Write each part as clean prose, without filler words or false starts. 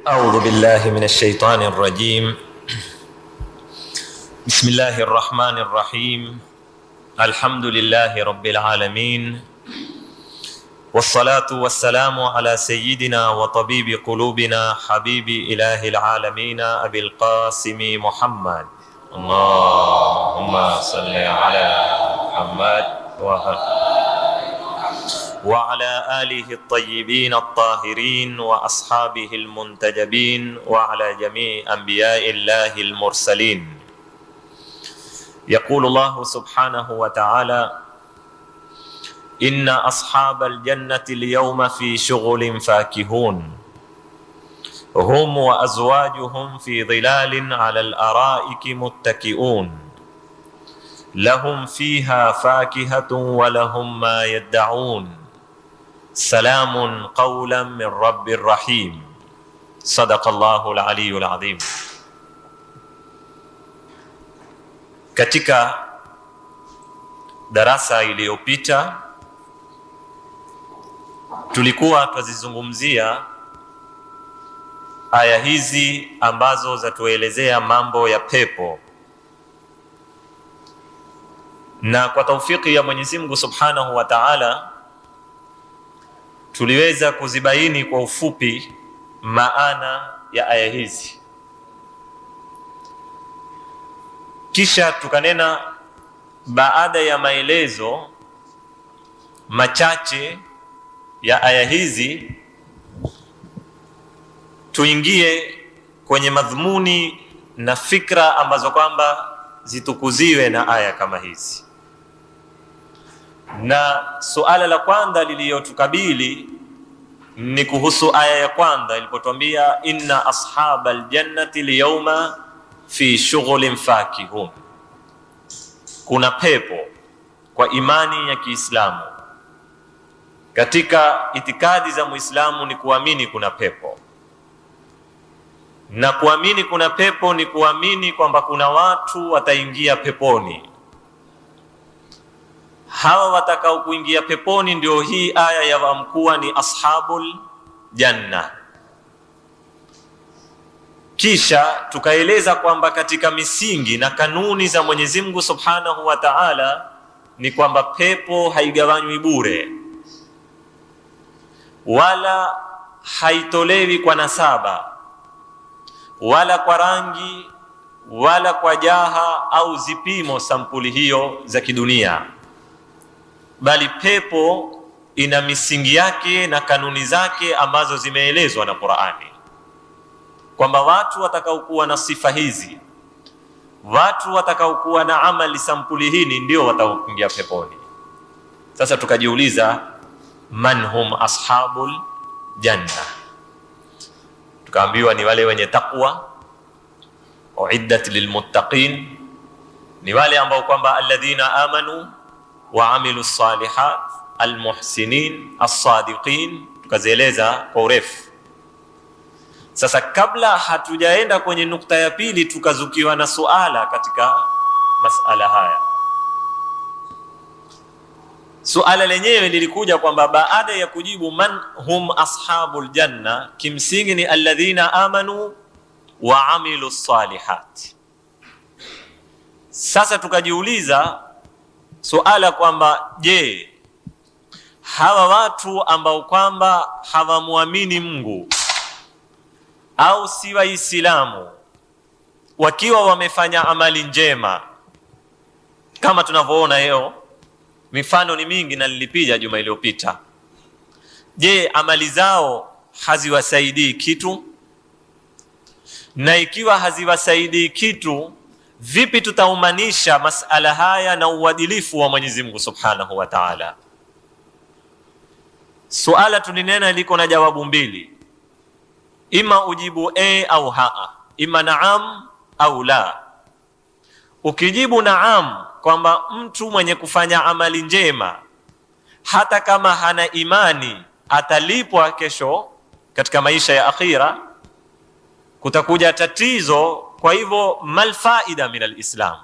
أعوذ بالله من الشيطان الرجيم. بسم الله الرحمن الرحيم. الحمد لله رب العالمين، والصلاة والسلام على سيدنا وطبيب قلوبنا حبيب إله العالمين أبي القاسم محمد. اللهم صل على محمد وعلى آله الطيبين الطاهرين وأصحابه المنتجبين وعلى جميع أنبياء الله المرسلين. يقول الله سبحانه وتعالى: إن أصحاب الجنة اليوم في شغل فاكهون هم وأزواجهم في ظلال على الأرائك متكئون لهم فيها فاكهة ولهم ما يدعون سلام قولا من رب الرحيم. صدق الله العلي العظيم. Katika darasa iliyopita tulikuwa twazizungumzia aya hizi ambazo zatuelezea mambo ya pepo, na kwa taufiki ya Mwenyezi Mungu Subhanahu wa Ta'ala tuliweza kuzibaini kwa ufupi maana ya aya hizi, kisha tukanena baada ya maelezo machache ya aya hizi tuingie kwenye madhumuni na fikra ambazo kwamba zitukuziwe na aya kama hizi. Na suala la kwanza liliyotukabili ni kuhusu aya ya kwanza ilipotuambia inna ashabal jannati liyawma fi shughulin fakihun. Kuna pepo kwa imani ya Kiislamu. Katika itikadi za Muislamu ni kuamini kuna pepo, na kuamini kuna pepo ni kuamini kwamba kuna watu wataingia peponi. Hawa watakao kuingia peponi ndio hii aya ya wamkuwa ni ashabul janna. Kisha tukaeleza kwamba katika misingi na kanuni za Mwenyezi Mungu Subhanahu wa Ta'ala ni kwamba pepo haigawanywi bure, wala haitolewi kwa nasaba, wala kwa rangi, wala kwa jaha au zipimo sampuli hiyo za kidunia, bali pepo ina misingi yake na kanuni zake ambazo zimeelezwa na Qur'ani, kwamba watu watakaokuwa na sifa hizi, watu watakaokuwa na amali sampuli hii ndio wataoingia peponi. Sasa tukajiuliza, man hum ashabul janna? Tukaambiwa ni wale wenye taqwa, uiddat lilmuttaqin, ni wale ambao kwamba alladhina amanu wa amilu salihat almuhsinin as-sadiqin. Tukazieleza kwa urefu. Sasa kabla hatujaenda kwenye nukta ya pili, tukazukiwa na suala katika masala haya. Suala lenyewe lilikuja kwamba baada ya kujibu man hum ashabul janna, kimsingi ni alladhina amanu wa amilu salihat. Sasa tukajiuliza suala kwamba je, hawa watu ambao kwamba hawamuamini Mungu au si Waislamu, wakiwa wamefanya amali njema kama tunavyoona leo, mifano ni mingi na nilipiga juma iliyopita, je, amali zao haziwasaidii kitu? Na ikiwa haziwasaidii kitu, vipi tutaumanisha masala haya na uadilifu wa Mwenyezi Mungu Subhanahu wa Ta'ala? Suala tulinena liko na jawabu mbili, ima ujibu a au haa, ima naam au la. Ukijibu naam, kwamba mtu mwenye kufanya amali njema hata kama hana imani atalipwa kesho katika maisha ya akhira, kutakuja tatizo. Kwa hivyo mal faida min alislam,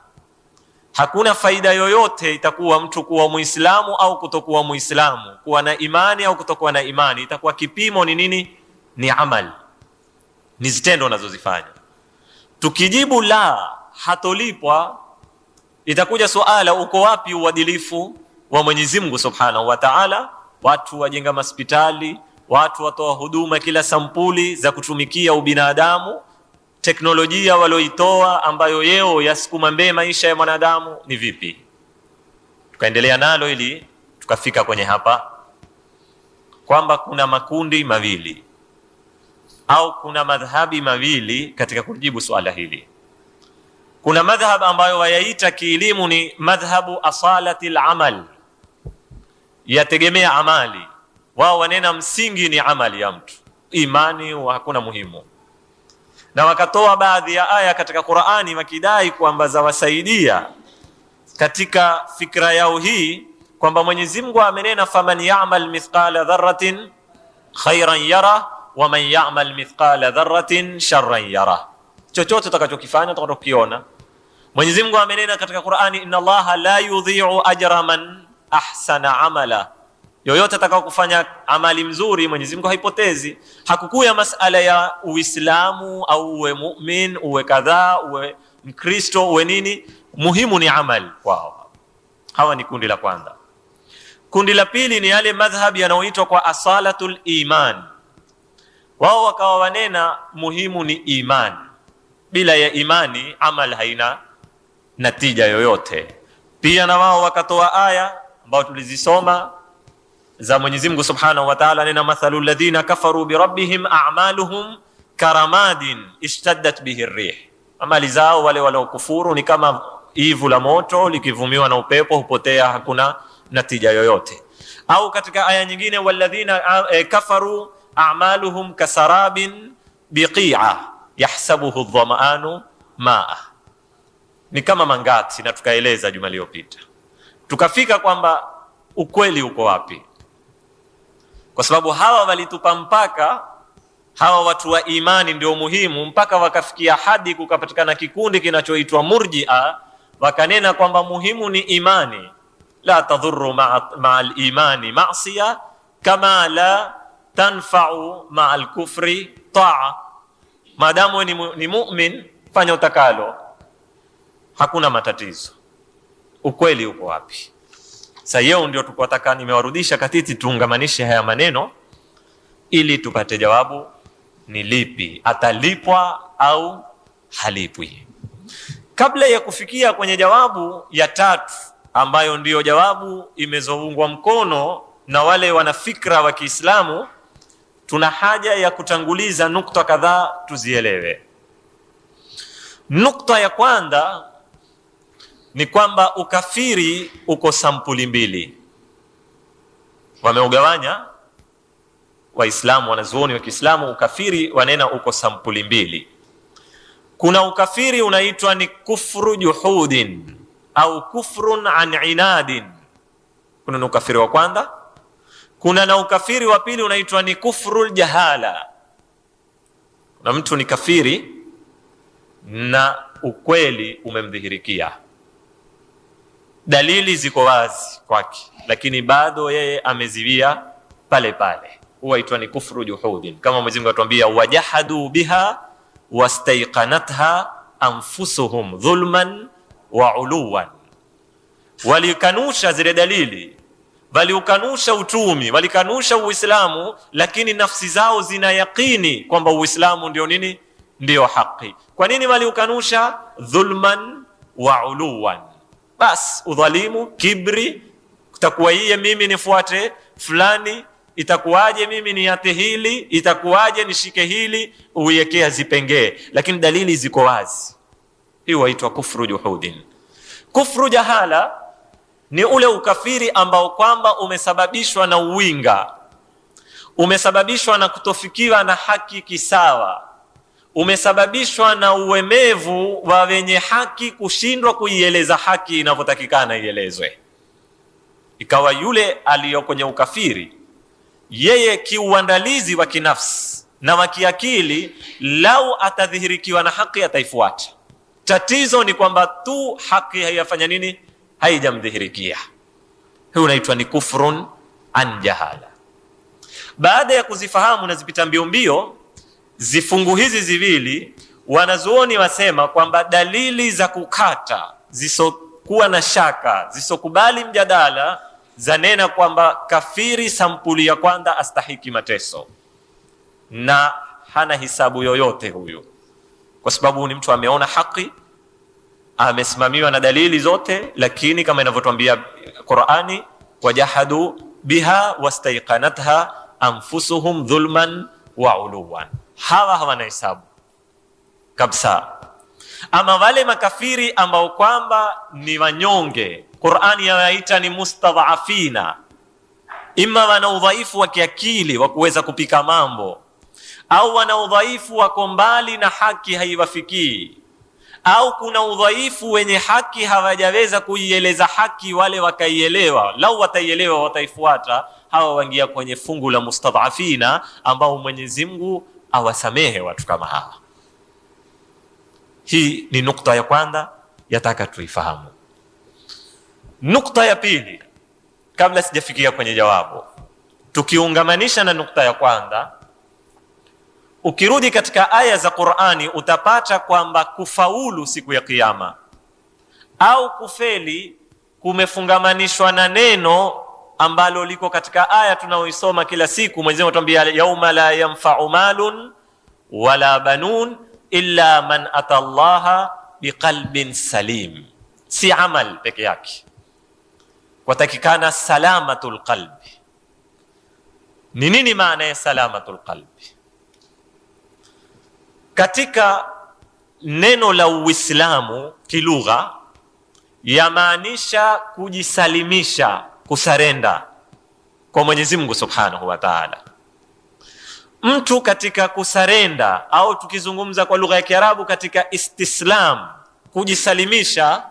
hakuna faida yoyote itakuwa mtu kuwa Muislamu au kutokuwa Muislamu, kuwa na imani au kutokuwa na imani. Itakuwa kipimo ni nini? Ni amali. ni zitendo unazozifanya. Tukijibu la, hatolipwa, itakuja suala, uko wapi uadilifu wa Mwenyezi Mungu Subhanahu wa Ta'ala? Watu wajenga hospitali, watu watoa huduma kila sampuli za kutumikia ubinadamu, teknolojia walioitoa ambayo yeo yasukuma mbele maisha ya mwanadamu, ni vipi? Tukaendelea nalo ili tukafika kwenye hapa kwamba kuna makundi mawili au kuna madhhabi mawili katika kujibu swala hili. Kuna madhhab ambayo wayaita kielimu ni madhhabu asalati al-amal, yategemea amali. Wao wanena msingi ni amali ya mtu, imani hakuna muhimu, na wakatoa baadhi ya aya katika Qur'ani wakidai kwamba zawasaidia katika fikra yao hii, kwamba Mwenyezi Mungu amenena faman ya'mal mithqala dharratin khairan yara wa man ya'mal mithqala dharratin sharran yara. Chochote utakachokifanya utakachokiona. Mwenyezi Mungu amenena katika Qur'ani, inna Allaha la yudhi'u ajra man ahsana amala. Yoyote atakao kufanya amali mzuri Mwenyezi Mungu haipotezi. Hakukuya masala ya Uislamu au uwe mu'min, uwe kadhaa, uwe Mkristo, uwe nini, muhimu ni amali kwao. Hawa ni kundi la kwanza. Kundi la pili ni yale madhhabi yanayoitwa kwa asalatul iman. Wao wakawa wanena muhimu ni imani, bila ya imani amal haina natija yoyote. Pia na wao wakatoa aya ambao tulizisoma za Mwenyezi Mungu Subhanahu wa Ta'ala, nena mathalul ladhina kafaru bi rabbihim a'maluhum karamadin ishtaddat bihi ar-rih. Amali zao wale waliokufuru ni kama ivu la moto likivumiwa na upepo, hupotea, hakuna natija yoyote. Au katika aya nyingine, walladhina kafaru a'maluhum kasarabin biqi'a yahsabuhu adh-dhama'anu ma'a. Ni kama mangati, na tukaeleza juma lililopita. Tukafika kwamba ukweli uko wapi, kwa sababu hawa walitupa mpaka, hawa watu wa imani ndio muhimu, mpaka wakafikia hadi kukapatikana kikundi kinachoitwa Murji'a, wakanena kwamba muhimu ni imani. La tadhurru ma'al imani ma'siya kama la tanfa'u ma'al kufri ta'a. Maadamu ni mu'min, fanya utakalo, hakuna matatizo. Ukweli uko wapi? Sasa yeo ndio tukataka, nimewarudisha katiti tuungamanishe haya maneno ili tupate jawabu ni lipi, atalipwa au halipwi. Kabla ya kufikia kwenye jawabu ya tatu, ambayo ndiyo jawabu imezoungwa mkono na wale wanafikra wa Kiislamu, tuna haja ya kutanguliza nukta kadhaa tuzielewe. Nukta ya kwanza ni kwamba ukafiri uko sampuli mbili. Wameugawanya Waislamu, wanazuoni wa Kiislamu, ukafiri wanena uko sampuli mbili. Kuna ukafiri unaitwa ni kufru juhudin au kufrun an inadin. Kuna ukafiri wa kwanza. Kuna na ukafiri wa pili unaitwa ni kufrul jahala. Na mtu ni kafiri na ukweli umemdhihirikia, dalili ziko wazi kwake, lakini bado yeye ameziwia pale pale, huwa itwa ni kufru juhudin. Kama Mwenyezi Mungu atuambia, wajahadu biha wastaiqanatha anfusuhum dhulman wa uluwan. Walikanusha zile dalili, waliukanusha utumi, walikanusha Uislamu, lakini nafsi zao zina yakini kwamba Uislamu ndio nini, ndio haki. Kwa nini waliukanusha? Dhulman wa uluwan. Bas udhalimu, kibri, kutakuwa yeye mimi nifuate fulani, itakuwaje mimi niate hili, itakuwaje nishike hili, uiwekea zipengee, lakini dalili ziko wazi. Hii huitwa kufru juhudin. Kufru jahala ni ule ukafiri ambao kwamba umesababishwa na uwinga, umesababishwa na kutofikiwa na haki kisawa, umesababishwa na uwemevu wa wenye haki kushindwa kuieleza haki inavyotakikana ielezwe. Ikawa yule aliyo kwenye ukafiri, yeye kiuandalizi wa kinafsi na wa kiakili, lau atadhihirikiwa na haki ataifuata. Tatizo ni kwamba tu haki haiyafanya nini, haijamdhihirikia. Hii unaitwa ni kufrun an jahala. Baada ya kuzifahamu na zipita mbio mbio, zifungu hizi ziwili wanazuoni wasema kwamba dalili za kukata zisokuwa na shaka, zisokubali mjadala, zanena kwamba kafiri sampuli ya kwanza astahiki mateso na hana hisabu yoyote huyu, kwa sababu ni mtu ameona haki, amesimamiwa na dalili zote, lakini kama inavyotuambia Qur'ani, wajahadu biha wastaiqanatha anfusuhum dhulman wa uluwan, hawa hawana hisabu kabisa. Ama wale makafiri ambao kwamba ni wanyonge, Qur'ani yawaita ni mustadhafina, ima wana udhaifu wa kiakili wa kuweza kupika mambo, au wana udhaifu wako mbali na haki haiwafikii, au kuna udhaifu wenye haki hawajaweza kuieleza haki wale wakaielewa, lau wataielewa wataifuata, hawa waingia kwenye fungu la mustadhafina ambao Mwenyezi Mungu awasamehe watu kama hawa. Hii ni nukta ya kwanza yataka tuifahamu. Nukta ya pili, kabla sijafikia kwenye jawabu, tukiungamanisha na nukta ya kwanza, ukirudi katika aya za Qur'ani utapata kwamba kufaulu siku ya kiyama au kufeli kumefungamanishwa na neno ambalo liko katika aya tunaoisoma kila siku. Mwenyezi Mungu anatuambia yauma la yanfa'u malun wala banun illa man atallaha biqalbin salim. Si amal peke yake, watakikana salamatul qalbi. Ni nini maana ya salamatul qalbi? Katika neno la Uislamu kilugha yamaanisha kujisalimisha, kusarenda kwa Mwenyezi Mungu Subhanahu wa Ta'ala. Mtu katika kusarenda, au tukizungumza kwa lugha ya Kiarabu katika istislam, kujisalimisha,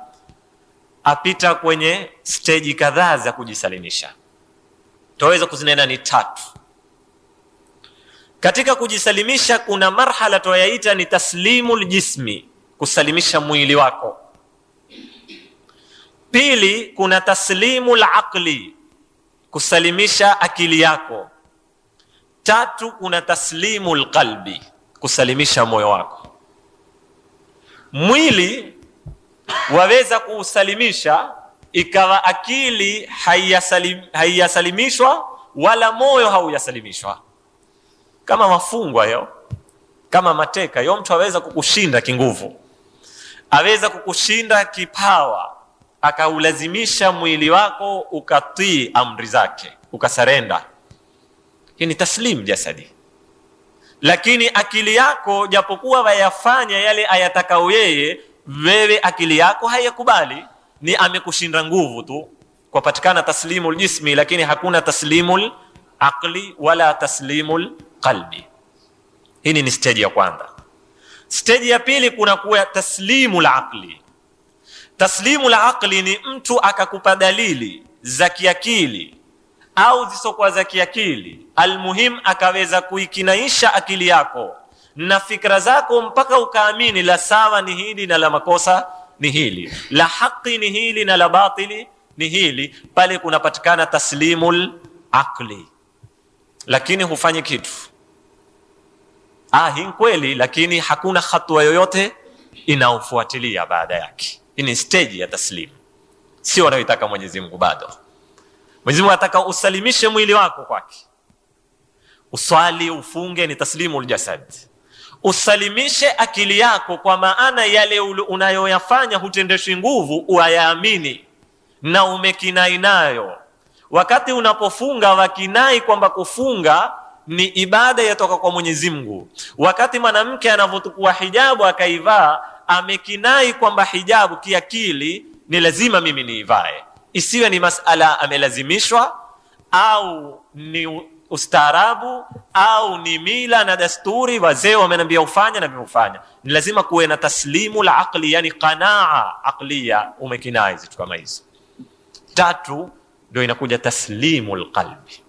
apita kwenye stage kadhaa za kujisalimisha. Tuweza kuzinena ni tatu. Katika kujisalimisha kuna marhala tuyaita ni taslimul jismi, kusalimisha mwili wako. Pili, kuna taslimul aqli, kusalimisha akili yako. Tatu, kuna taslimul qalbi, kusalimisha moyo wako. Mwili waweza kuusalimisha ikawa akili haiyasalimishwa wala moyo hauyasalimishwa. Kama mafungwa yo, kama mateka yo, mtu aweza kukushinda kinguvu, aweza kukushinda kipawa, akaulazimisha mwili wako ukatii amri zake, ukasarenda. Hii ni taslim jasadi. Lakini akili yako japokuwa wayafanya yale ayatakao yeye, wewe akili yako hayakubali, ni amekushinda nguvu tu, kwa patikana taslimul jismi, lakini hakuna taslimul aqli wala taslimul qalbi. Hii ni stage ya kwanza. Stage ya pili kuna kuwa taslimul aqli. Taslimul aqli ni mtu akakupa dalili za kiakili au zisokuwa za kiakili, almuhim akaweza kuikinaisha akili yako na fikra zako mpaka ukaamini la sawa ni hili na la makosa ni hili, la haki ni hili na la batili ni hili. Pale kunapatikana taslimul aqli, lakini hufanyi kitu. Hii kweli, lakini hakuna hatua yoyote inaofuatilia baada yake. Hii ni stage ya taslim, sio anayotaka Mwenyezi Mungu bado. Mwenyezi Mungu anataka usalimishe mwili wako kwake, uswali, ufunge, ni taslimul jasad. Usalimishe akili yako, kwa maana yale unayoyafanya hutendeshi nguvu, uyaamini na umekinai nayo. Wakati unapofunga wakinai kwamba kufunga ni ibada yatoka kwa Mwenyezi Mungu. Wakati mwanamke anavyotukua hijabu akaivaa, amekinai kwamba hijabu kiakili ni lazima mimi niivae, isiwe ni masala amelazimishwa au ni ustaarabu au ni mila na desturi, wazee wamenambia ufanya na vimefanya. Ni lazima kuwe na taslimul aqli, yani qanaa aqliya, umekinai zitu kama hizo. Tatu ndio inakuja taslimul qalbi.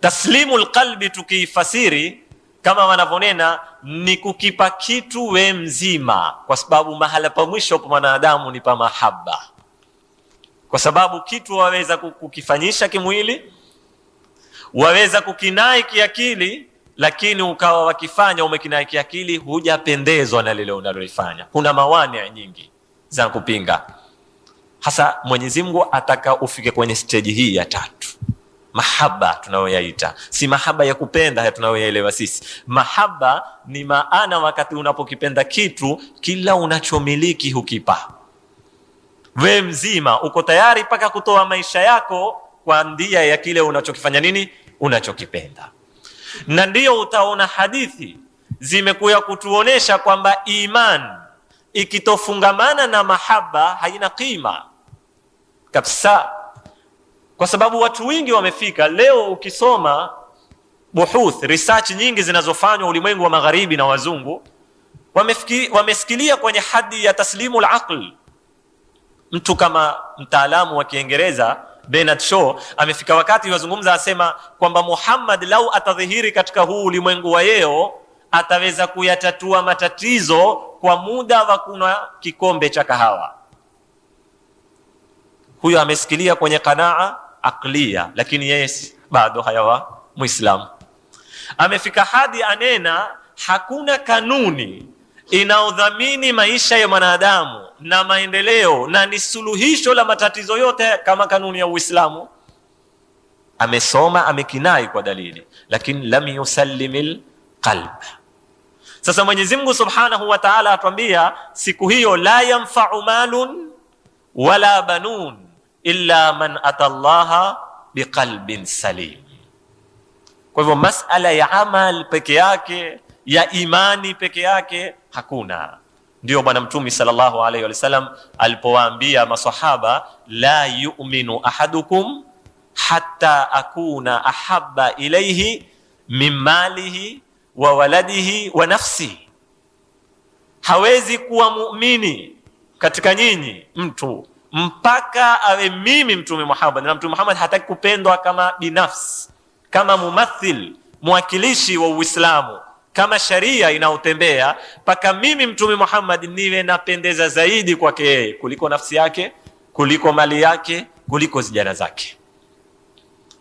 Taslimul qalbi tukifasiri kama wanavyonena ni kukipa kitu we mzima, kwa sababu mahala pa mwisho pa mwanadamu ni pa mahaba. Kwa sababu kitu waweza kukifanyisha kimwili, waweza kukinai kiakili, lakini ukawa wakifanya umekinai kiakili, hujapendezwa na lile unalolifanya, kuna mawani nyingi za kupinga. Hasa Mwenyezi Mungu ataka ufike kwenye stage hii ya tatu, mahaba tunayoyaita. Si mahaba ya kupenda haya tunayoyaelewa sisi. Mahaba ni maana wakati unapokipenda kitu, kila unachomiliki hukipa. We mzima uko tayari paka kutoa maisha yako kwa ndia ya kile unachokifanya nini, unachokipenda. Na ndio utaona hadithi zimekuya kutuonesha kwamba iman ikitofungamana na mahaba haina qima kabisa. Kwa sababu watu wengi wamefika leo, ukisoma buhuth, research nyingi zinazofanywa ulimwengu wa magharibi na wazungu, wamesikilia kwenye hadi ya taslimu al-aql. Mtu kama mtaalamu wa Kiingereza Bernard Shaw amefika wakati wazungumza, asema kwamba Muhammad lau atadhihiri katika huu ulimwengu wa leo, ataweza kuyatatua matatizo kwa muda wa kunywa kikombe cha kahawa. Huyo amesikilia kwenye qanaa aqliya, lakini yeye bado hayawa Muislamu. Amefika hadi anena hakuna kanuni inaodhamini maisha ya mwanadamu na maendeleo na ni suluhisho la matatizo yote kama kanuni ya Uislamu. Amesoma, amekinai kwa dalili, lakini lam yusallimil qalb. Sasa Mwenyezi Mungu Subhanahu wa Ta'ala atuambia siku hiyo, la yanfa'u malun wala banun illa man atallaha biqalbin salim. Kwa hivyo masala ya amal peke yake, ya imani peke yake hakuna. Ndio Bwana Mtume sallallahu alaihi wasallam alipowaambia maswahaba, la yu'minu ahadukum hatta akuna ahabba ilayhi min malihi wa waladihi wa nafsihi. Hawezi kuwa muumini katika nyinyi mtu mpaka awe mimi Mtume Muhammad, na Mtume Muhammad hataki kupendwa kama binafsi, kama mumathil, mwakilishi wa Uislamu, kama sharia inaotembea, paka mimi Mtume Muhammad niwe napendeza zaidi kwake yeye kuliko nafsi yake, kuliko mali yake, kuliko zijana zake.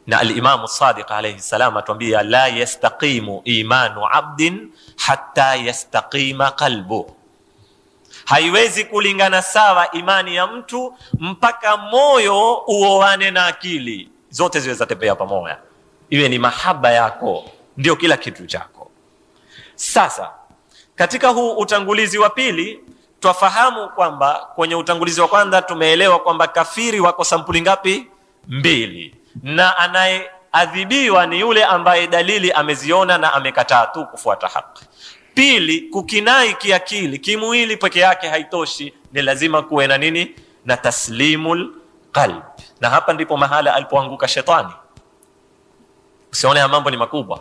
Na al-Imam Sadiq alayhi salam atuambia, la yastaqimu imanu abdin hatta yastaqima qalbu. Haiwezi kulingana sawa imani ya mtu mpaka moyo uoane na akili, zote ziwe zatembea pamoja, iwe ni mahaba yako ndio kila kitu chako. Sasa katika huu utangulizi wa pili twafahamu kwamba kwenye utangulizi wa kwanza tumeelewa kwamba kafiri wako sampuli ngapi? Mbili. Na anayeadhibiwa ni yule ambaye dalili ameziona na amekataa tu kufuata haki. Pili, kukinai kiakili, kimwili peke yake haitoshi, ni lazima kuwe na nini? Na taslimul qalb. Na hapa ndipo mahala alipoanguka shetani. Usione ya mambo ni makubwa,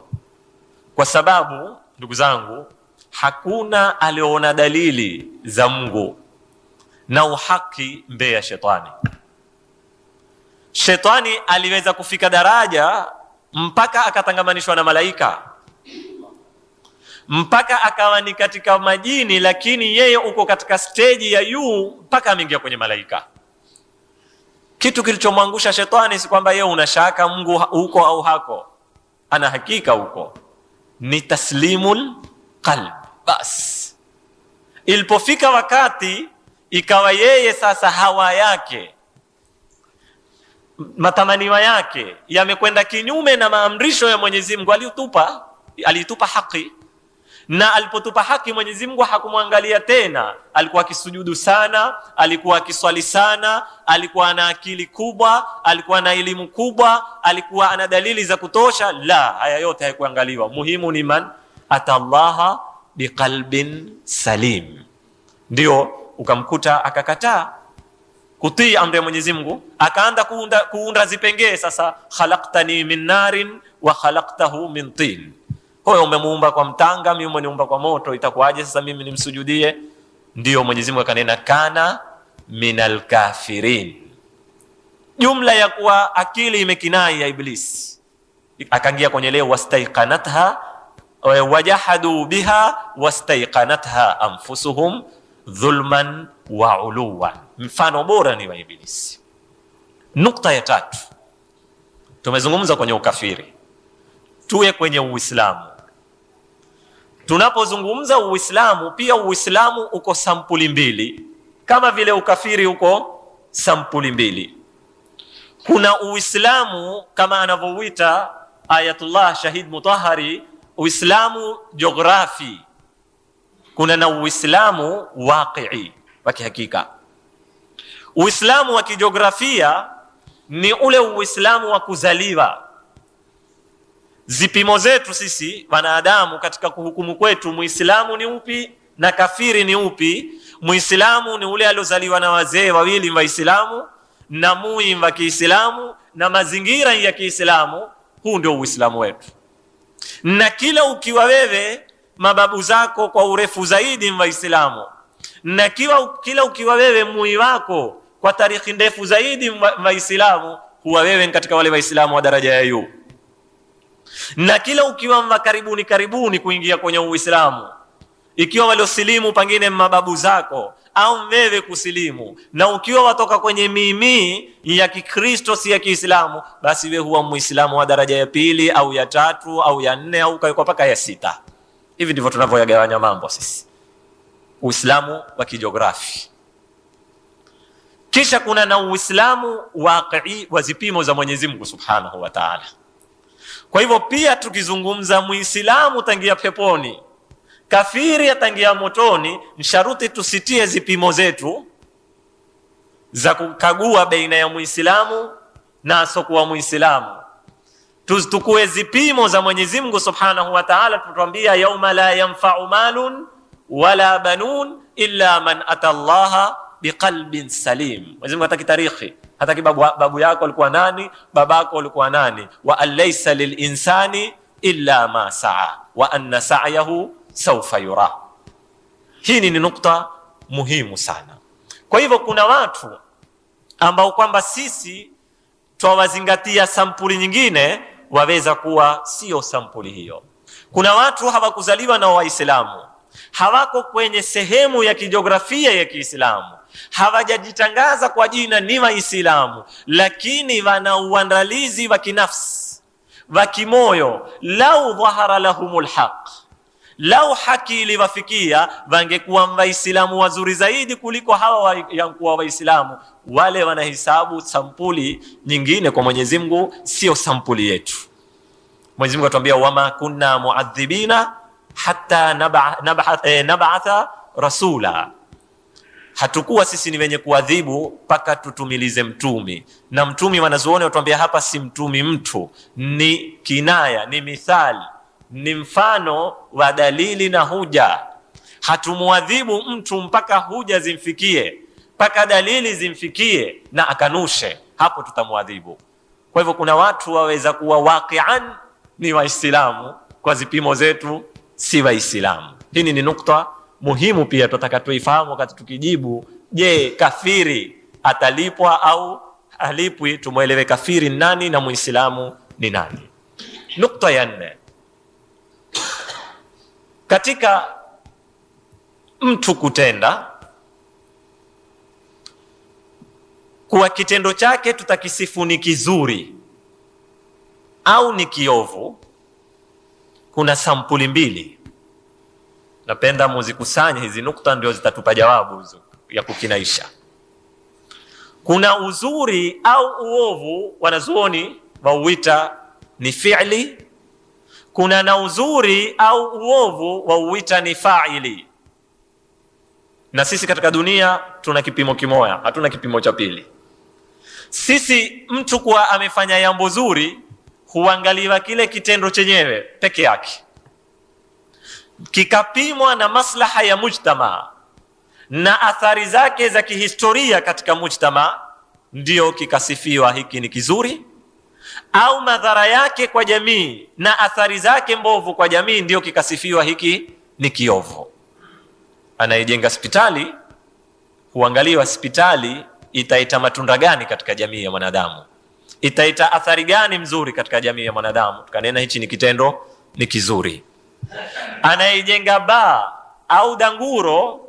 kwa sababu ndugu zangu, hakuna aliona dalili za Mungu na uhaki mbele ya shetani. Shetani aliweza kufika daraja mpaka akatangamanishwa na malaika, mpaka akawa ni katika majini, lakini yeye uko katika stage ya juu mpaka ameingia kwenye malaika. Kitu kilichomwangusha shetani si kwamba yeye unashaka Mungu huko au hako, ana hakika huko, ni taslimul qalb. Bas ilipofika wakati ikawa yeye sasa hawa yake, matamanio yake yamekwenda kinyume na maamrisho ya Mwenyezi Mungu. Alitupa haki, na alipotupa haki Mwenyezi Mungu hakumwangalia tena. Alikuwa akisujudu sana, alikuwa akiswali sana, alikuwa ana akili kubwa, alikuwa na elimu kubwa, alikuwa ana dalili za kutosha. La, haya yote haikuangaliwa. Muhimu ni man atallaha biqalbin salim. Ndio ukamkuta akakataa kutii amri ya Mwenyezi Mungu, akaanza kuunda zipengee. Sasa khalaqtani min narin wa khalaqtahu min tin. Huyo umemuumba kwa mtanga, mimi umeniumba kwa moto, itakuwaje sasa mimi nimsujudie? Ndio Mwenyezi Mungu akanena kana minal kafirin. Jumla ya kuwa akili imekinai ya Iblis, akaingia kwenye leo wastaiqanatha wajahadu biha wastaiqanatha anfusuhum dhulman wa uluwan. Mfano bora ni wa Iblis. Nukta ya tatu, tumezungumza kwenye ukafiri, tuwe kwenye Uislamu. Tunapozungumza Uislamu, pia Uislamu uko sampuli mbili, kama vile ukafiri uko sampuli mbili. Kuna Uislamu kama anavyouita Ayatullah Shahid Mutahari, Uislamu jiografi. Kuna na Uislamu waqi'i, wa kihakika. Uislamu wa kijiografia ni ule Uislamu wa kuzaliwa. Zipimo zetu sisi wanadamu katika kuhukumu kwetu, Muislamu ni upi na kafiri ni upi. Muislamu ni ule aliozaliwa na wazee wawili Waislamu na mui wa Kiislamu na mazingira ya Kiislamu. Huu ndio Uislamu wetu. Na kila ukiwa wewe mababu zako kwa urefu zaidi Waislamu, na kila ukiwa wewe mui wako kwa tarikhi ndefu zaidi Waislamu, huwa wewe katika wale Waislamu wa daraja ya juu. Na kila ukiwa karibuni kuingia kwenye Uislamu, ikiwa waliosilimu pengine mababu zako au wewe kusilimu, na ukiwa watoka kwenye mimi ya Kikristo si ya Kiislamu, basi wewe huwa Muislamu wa daraja ya pili au ya tatu au ya nne au kwa paka ya sita. Hivi ndivyo tunavyoyagawanya mambo sisi, Uislamu wa kijiografi. Kisha kuna na Uislamu waqi'i wa zipimo za Mwenyezi Mungu Subhanahu wa Ta'ala. Kwa hivyo pia tukizungumza Muislamu tangia peponi, kafiri atangia motoni, msharuti tusitie zipimo zetu za kukagua baina ya Muislamu na asokuwa Muislamu. Tukue zipimo za Mwenyezi Mungu Subhanahu wa Ta'ala. Tutuambia yauma la yanfa'u malun wala banun illa man ata Allaha biqalbin salim. Mwenyezi Mungu hataki tarikhi, hataki babu yako alikuwa nani, babako alikuwa nani. Wa alaysa lilinsani illa ma sa'a wa anna sa'yahu sawfa yura. Hii ni nukta muhimu sana. Kwa hivyo kuna watu ambao kwamba sisi twawazingatia sampuli nyingine, waweza kuwa sio sampuli hiyo. Kuna watu hawakuzaliwa na Waislamu, hawako kwenye sehemu ya kijiografia ya Kiislamu, hawajajitangaza kwa jina ni Waislamu, lakini wana uandalizi wa kinafsi, wa kimoyo. Lau dhahara lahumul haq, lau haki iliwafikia, wangekuwa Waislamu wazuri zaidi kuliko hawa yankuwa Waislamu. Wale wanahesabu sampuli nyingine kwa Mwenyezi Mungu, sio sampuli yetu. Mwenyezi Mungu atuambia wama kunna muadhibina hatta nab'atha rasula. Hatukuwa sisi ni wenye kuadhibu mpaka tutumilize mtumi. Na mtumi wanazuoni watuambia hapa si mtumi mtu, ni kinaya, ni mithali, ni mfano wa dalili na huja. Hatumuadhibu mtu mpaka huja zimfikie, mpaka dalili zimfikie na akanushe, hapo tutamuadhibu. Kwa hivyo kuna watu waweza kuwa waqi'an ni Waislamu, kwa zipimo zetu si Waislamu. Hii ni nukta muhimu pia tutataka tuifahamu wakati tukijibu, je, kafiri atalipwa au halipwi? Tumuelewe kafiri nani na Muislamu ni nani. Nukta ya 4, katika mtu kutenda kuwa kitendo chake tutakisifu ni kizuri au ni kiovu, kuna sampuli mbili. Napenda muzikusanye hizi nukta, ndio zitatupa jawabu ya kukinaisha. Kuna uzuri au uovu, wanazuoni wauita ni fi'li. Kuna na uzuri au uovu wauita ni fa'ili. Na sisi katika dunia tuna kipimo kimoja, hatuna kipimo cha pili. Sisi mtu kuwa amefanya jambo zuri huangaliwa kile kitendo chenyewe peke yake, kikapimwa na maslaha ya mujtama na athari zake za kihistoria katika mujtama, ndio kikasifiwa hiki ni kizuri, au madhara yake kwa jamii na athari zake mbovu kwa jamii, ndio kikasifiwa hiki ni kiovu. Anayejenga hospitali huangaliwa hospitali itaita matunda gani katika jamii ya mwanadamu, itaita athari gani mzuri katika jamii ya mwanadamu, tukanena hichi ni kitendo ni kizuri. Anayejenga baa au danguro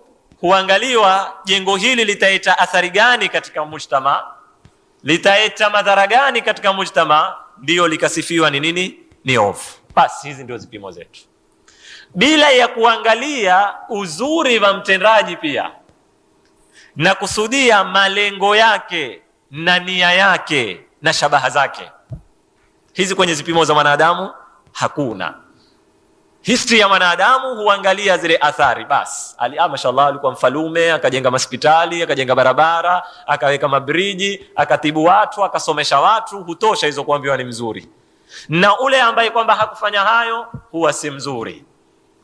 huangaliwa jengo hili litaita athari gani katika mujtama, litaita madhara gani katika mujtama, ndio likasifiwa ni nini, ni ovu. Basi hizi ndio zipimo zetu. bila ya kuangalia uzuri wa mtendaji pia na kusudia malengo yake na nia yake na shabaha zake. Hizi kwenye zipimo za mwanadamu hakuna. History ya mwanadamu huangalia zile athari basi. Mashallah alikuwa mfalume, akajenga hospitali, akajenga barabara, akaweka mabriji, akatibu watu, akasomesha watu, hutosha hizo kuambiwa ni mzuri. Na ule ambaye kwamba hakufanya hayo huwa si mzuri.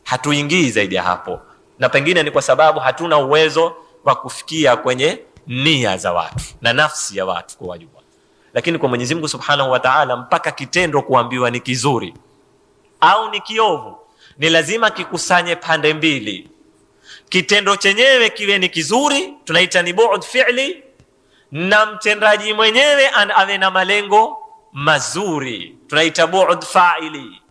Hatuingii zaidi ya hapo. Na pengine ni kwa sababu hatuna uwezo wa kufikia kwenye nia za watu na nafsi ya watu kwa wajua. Lakini kwa Mwenyezi Mungu Subhanahu wa Ta'ala, mpaka kitendo kuambiwa ni kizuri au ni kiovu, ni lazima kikusanye pande mbili. Kitendo chenyewe kiwe ni kizuri, tunaita ni bu'd fi'li, na mtendaji mwenyewe awe na malengo mazuri, tunaita bu'd fa'ili.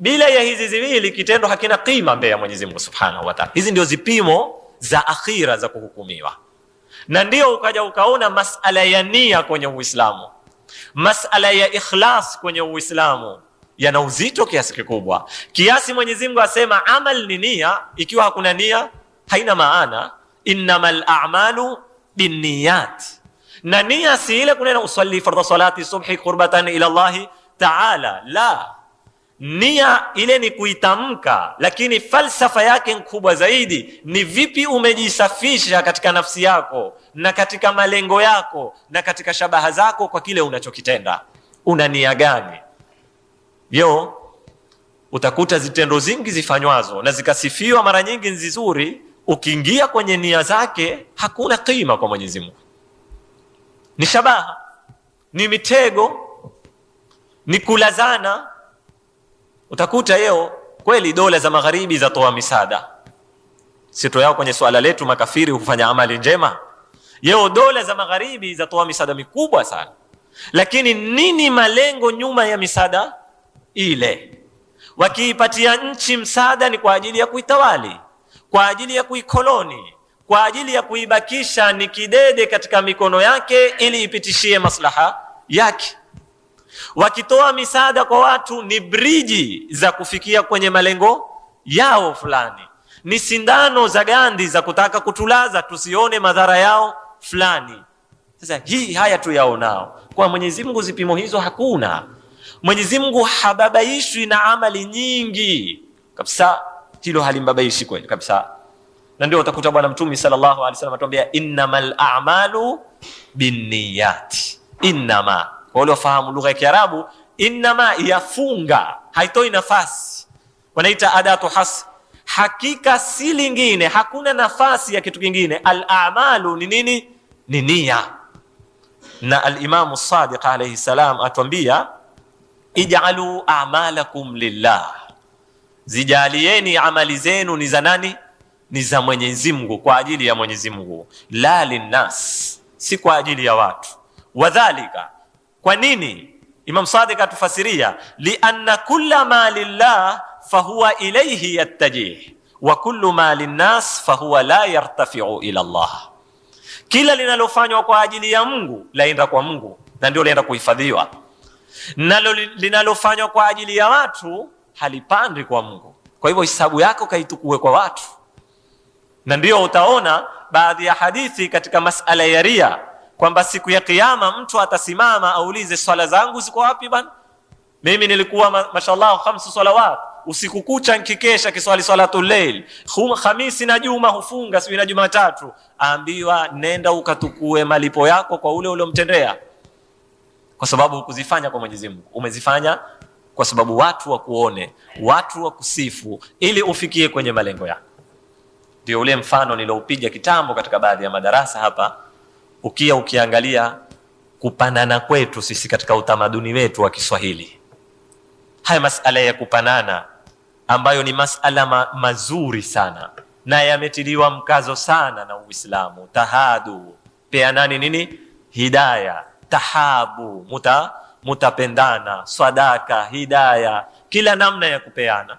Bila ya hizi ziwili kitendo hakina qima mbele ya Mwenyezi Mungu Subhanahu wa Ta'ala. Hizi ndio zipimo za akhira za kuhukumiwa. Na ndio ukaja ukaona masala ya nia kwenye Uislamu, masala ya ikhlas kwenye Uislamu yana uzito kiasi kikubwa, kiasi Mwenyezi Mungu asema amal ni nia. Ikiwa hakuna nia haina maana. Innamal a'malu binniyat. Na nia si ile kunena usalli fardhu salati subhi qurbatan ila Allah ta'ala, la. Nia ile ni kuitamka, lakini falsafa yake kubwa zaidi ni vipi umejisafisha katika nafsi yako na katika malengo yako na katika shabaha zako kwa kile unachokitenda. Una nia gani? Utakuta zitendo zingi zifanywazo na zikasifiwa mara nyingi nzizuri, ukiingia kwenye nia zake hakuna qima kwa Mwenyezi Mungu. Ni shabaha, ni mitego, ni kulazana. Utakuta kweli dola za magharibi zatoa misaada. Sito yao kwenye swala letu makafiri hufanya amali njema. Dola za magharibi zatoa misaada mikubwa sana. Lakini nini malengo nyuma ya misaada ile? Wakiipatia nchi msaada ni kwa ajili ya kuitawali, kwa ajili ya kuikoloni, kwa ajili ya kuibakisha ni kidede katika mikono yake ili ipitishie maslaha yake. Wakitoa misaada kwa watu ni briji za kufikia kwenye malengo yao fulani, ni sindano za Gandhi za kutaka kutulaza tusione madhara yao fulani. Sasa haya tu yaonao. Kwa Mwenyezi Mungu zipimo hizo hakuna. Mwenyezi Mungu hababaishwi na amali nyingi kabisa, hilo halimbabaishi kweli kabisa. Na ndio utakuta Bwana Mtume sallallahu alaihi wasallam atuambia innamal a'malu binniyati. Innama, kwa wale wafahamu lugha ya Kiarabu, innama yafunga, haitoi nafasi, wanaita adatu has. Hakika si lingine, hakuna nafasi ya kitu kingine. Al-a'malu ni nini? Ni nia. Na al-Imam as-Sadiq alayhi salam atuambia ij'alu a'malakum lillah, zijalieni amali zenu ni za nani? Ni za Mwenyezi Mungu, kwa ajili ya Mwenyezi Mungu, la linnas, si kwa ajili ya watu. Wadhalika, kwa nini? Imam Sadiq atufasiria lianna kulla ma lillah fahuwa ilayhi yattajih wa kullu ma linnas fahuwa la yartafi'u ila Allah. Kila linalofanywa kwa ajili ya Mungu laenda kwa Mungu na ndio laenda kuhifadhiwa, nalo linalofanywa kwa ajili ya watu halipandi kwa Mungu. Kwa hivyo hisabu yako kaitukue kwa watu. Na ndio utaona baadhi ya hadithi katika masala ya ria kwamba siku ya kiyama mtu atasimama aulize, swala zangu ziko wapi bana? Mimi nilikuwa mashallah 5 salawat usiku kucha nikikesha kiswali salatul layl, Khamisi na Juma hufunga, siku na Jumatatu. Aambiwa nenda ukatukue malipo yako kwa ule uliomtendea, kwa sababu hukuzifanya kwa Mwenyezi Mungu, umezifanya kwa sababu watu wakuone, watu wakusifu, ili ufikie kwenye malengo yako. Ndio ule mfano niloupiga kitambo katika baadhi ya madarasa hapa. Ukiangalia kupanana kwetu sisi katika utamaduni wetu wa Kiswahili, haya masala ya kupanana ambayo ni masala mazuri sana na yametiliwa mkazo sana na Uislamu. Tahadu, peanani nini? Hidayah. Tahabu, mutapendana. Sadaka, hidayah, kila namna ya kupeana.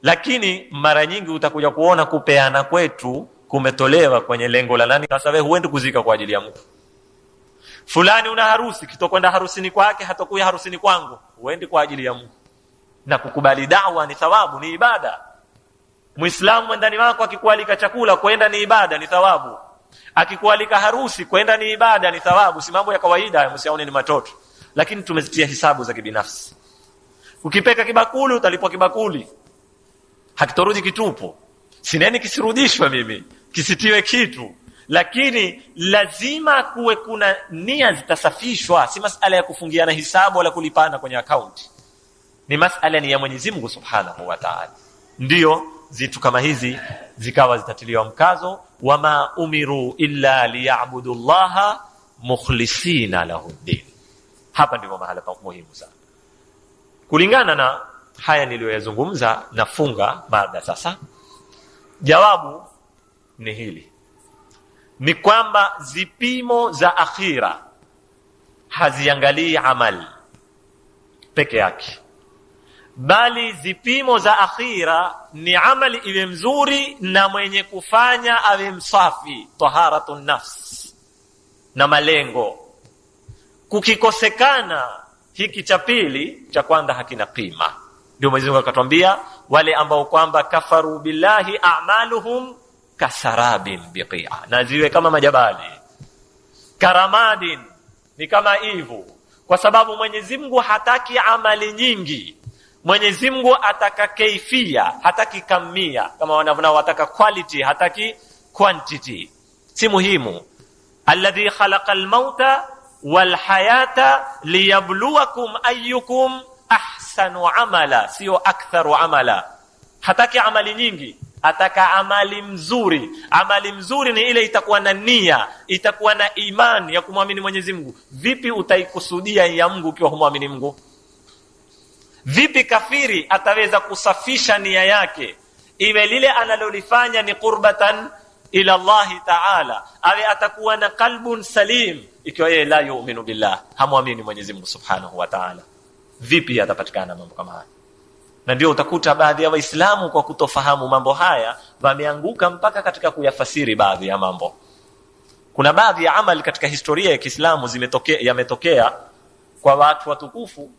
Lakini mara nyingi utakuja kuona kupeana kwetu kumetolewa kwenye lengo la nani? Sasa wewe huendi kuzika kwa ajili ya Mungu. Fulani una harusi, kitokwenda harusini kwake hatakuya harusini kwangu, huendi kwa ajili ya Mungu. Na kukubali da'wa ni thawabu, ni ibada. Muislamu ndani wako akikualika chakula kwenda ni ibada, ni thawabu. Akikualika harusi kwenda ni ibada, ni thawabu. Si mambo ya kawaida, msiaone ni matoto. Lakini tumezitia hisabu za kibinafsi. Ukipeka kibakuli utalipwa kibakuli, hakitorudi kitupu. Sineni kisirudishwe mimi, kisitiwe kitu. Lakini lazima kuwe kuna nia zitasafishwa. Si masala ya kufungiana hisabu wala kulipana kwenye akaunti. Ni masala ni ya Mwenyezi Mungu Subhanahu wa Ta'ala. Ndiyo zitu kama hizi zikawa zitatiliwa mkazo, wama umiru illa liya'budu Allaha mukhlisina lahu ddin. Hapa ndipo mahala pa muhimu sana. Kulingana na haya niliyoyazungumza, nafunga baada sasa. Jawabu ni hili, ni kwamba zipimo za akhira haziangalii amali peke yake, bali zipimo za akhira ni amali iwe mzuri na mwenye kufanya awe msafi, taharatun nafs na malengo. Kukikosekana hiki cha pili, cha kwanza hakina qima. Ndio Mwenyezi Mungu akatwambia wale ambao kwamba kafaru billahi a'maluhum kasarabin biqi'a, na ziwe kama majabali, karamadin ni kama hivyo. Kwa sababu Mwenyezi Mungu hataki amali nyingi. Mwenyezi Mungu ataka kaifia, hataki kamia. Kama wanavyotaka quality, hataki quantity. Si muhimu. Alladhi khalaqal mauta wal hayata liyabluwakum ayyukum ahsanu amala, sio aktharu amala. Hataki amali nyingi, ataka amali mzuri. Amali mzuri ni ile itakuwa na nia, itakuwa na imani ya kumwamini Mwenyezi Mungu. Vipi utaikusudia ya Mungu ukiwa humwamini Mungu? Vipi kafiri ataweza kusafisha nia yake iwe lile analolifanya ni qurbatan ila Allah Ta'ala, awe atakuwa na qalbun salim ikiwa yeye la yu'minu billah, hamwamini Mwenyezi Mungu Subhanahu wa Ta'ala? Vipi atapatikana mambo kama haya? Na ndio utakuta baadhi ya Waislamu kwa kutofahamu mambo haya wameanguka mpaka katika kuyafasiri baadhi ya mambo. Kuna baadhi ya amali katika historia ya Kiislamu yametokea kwa watu watukufu,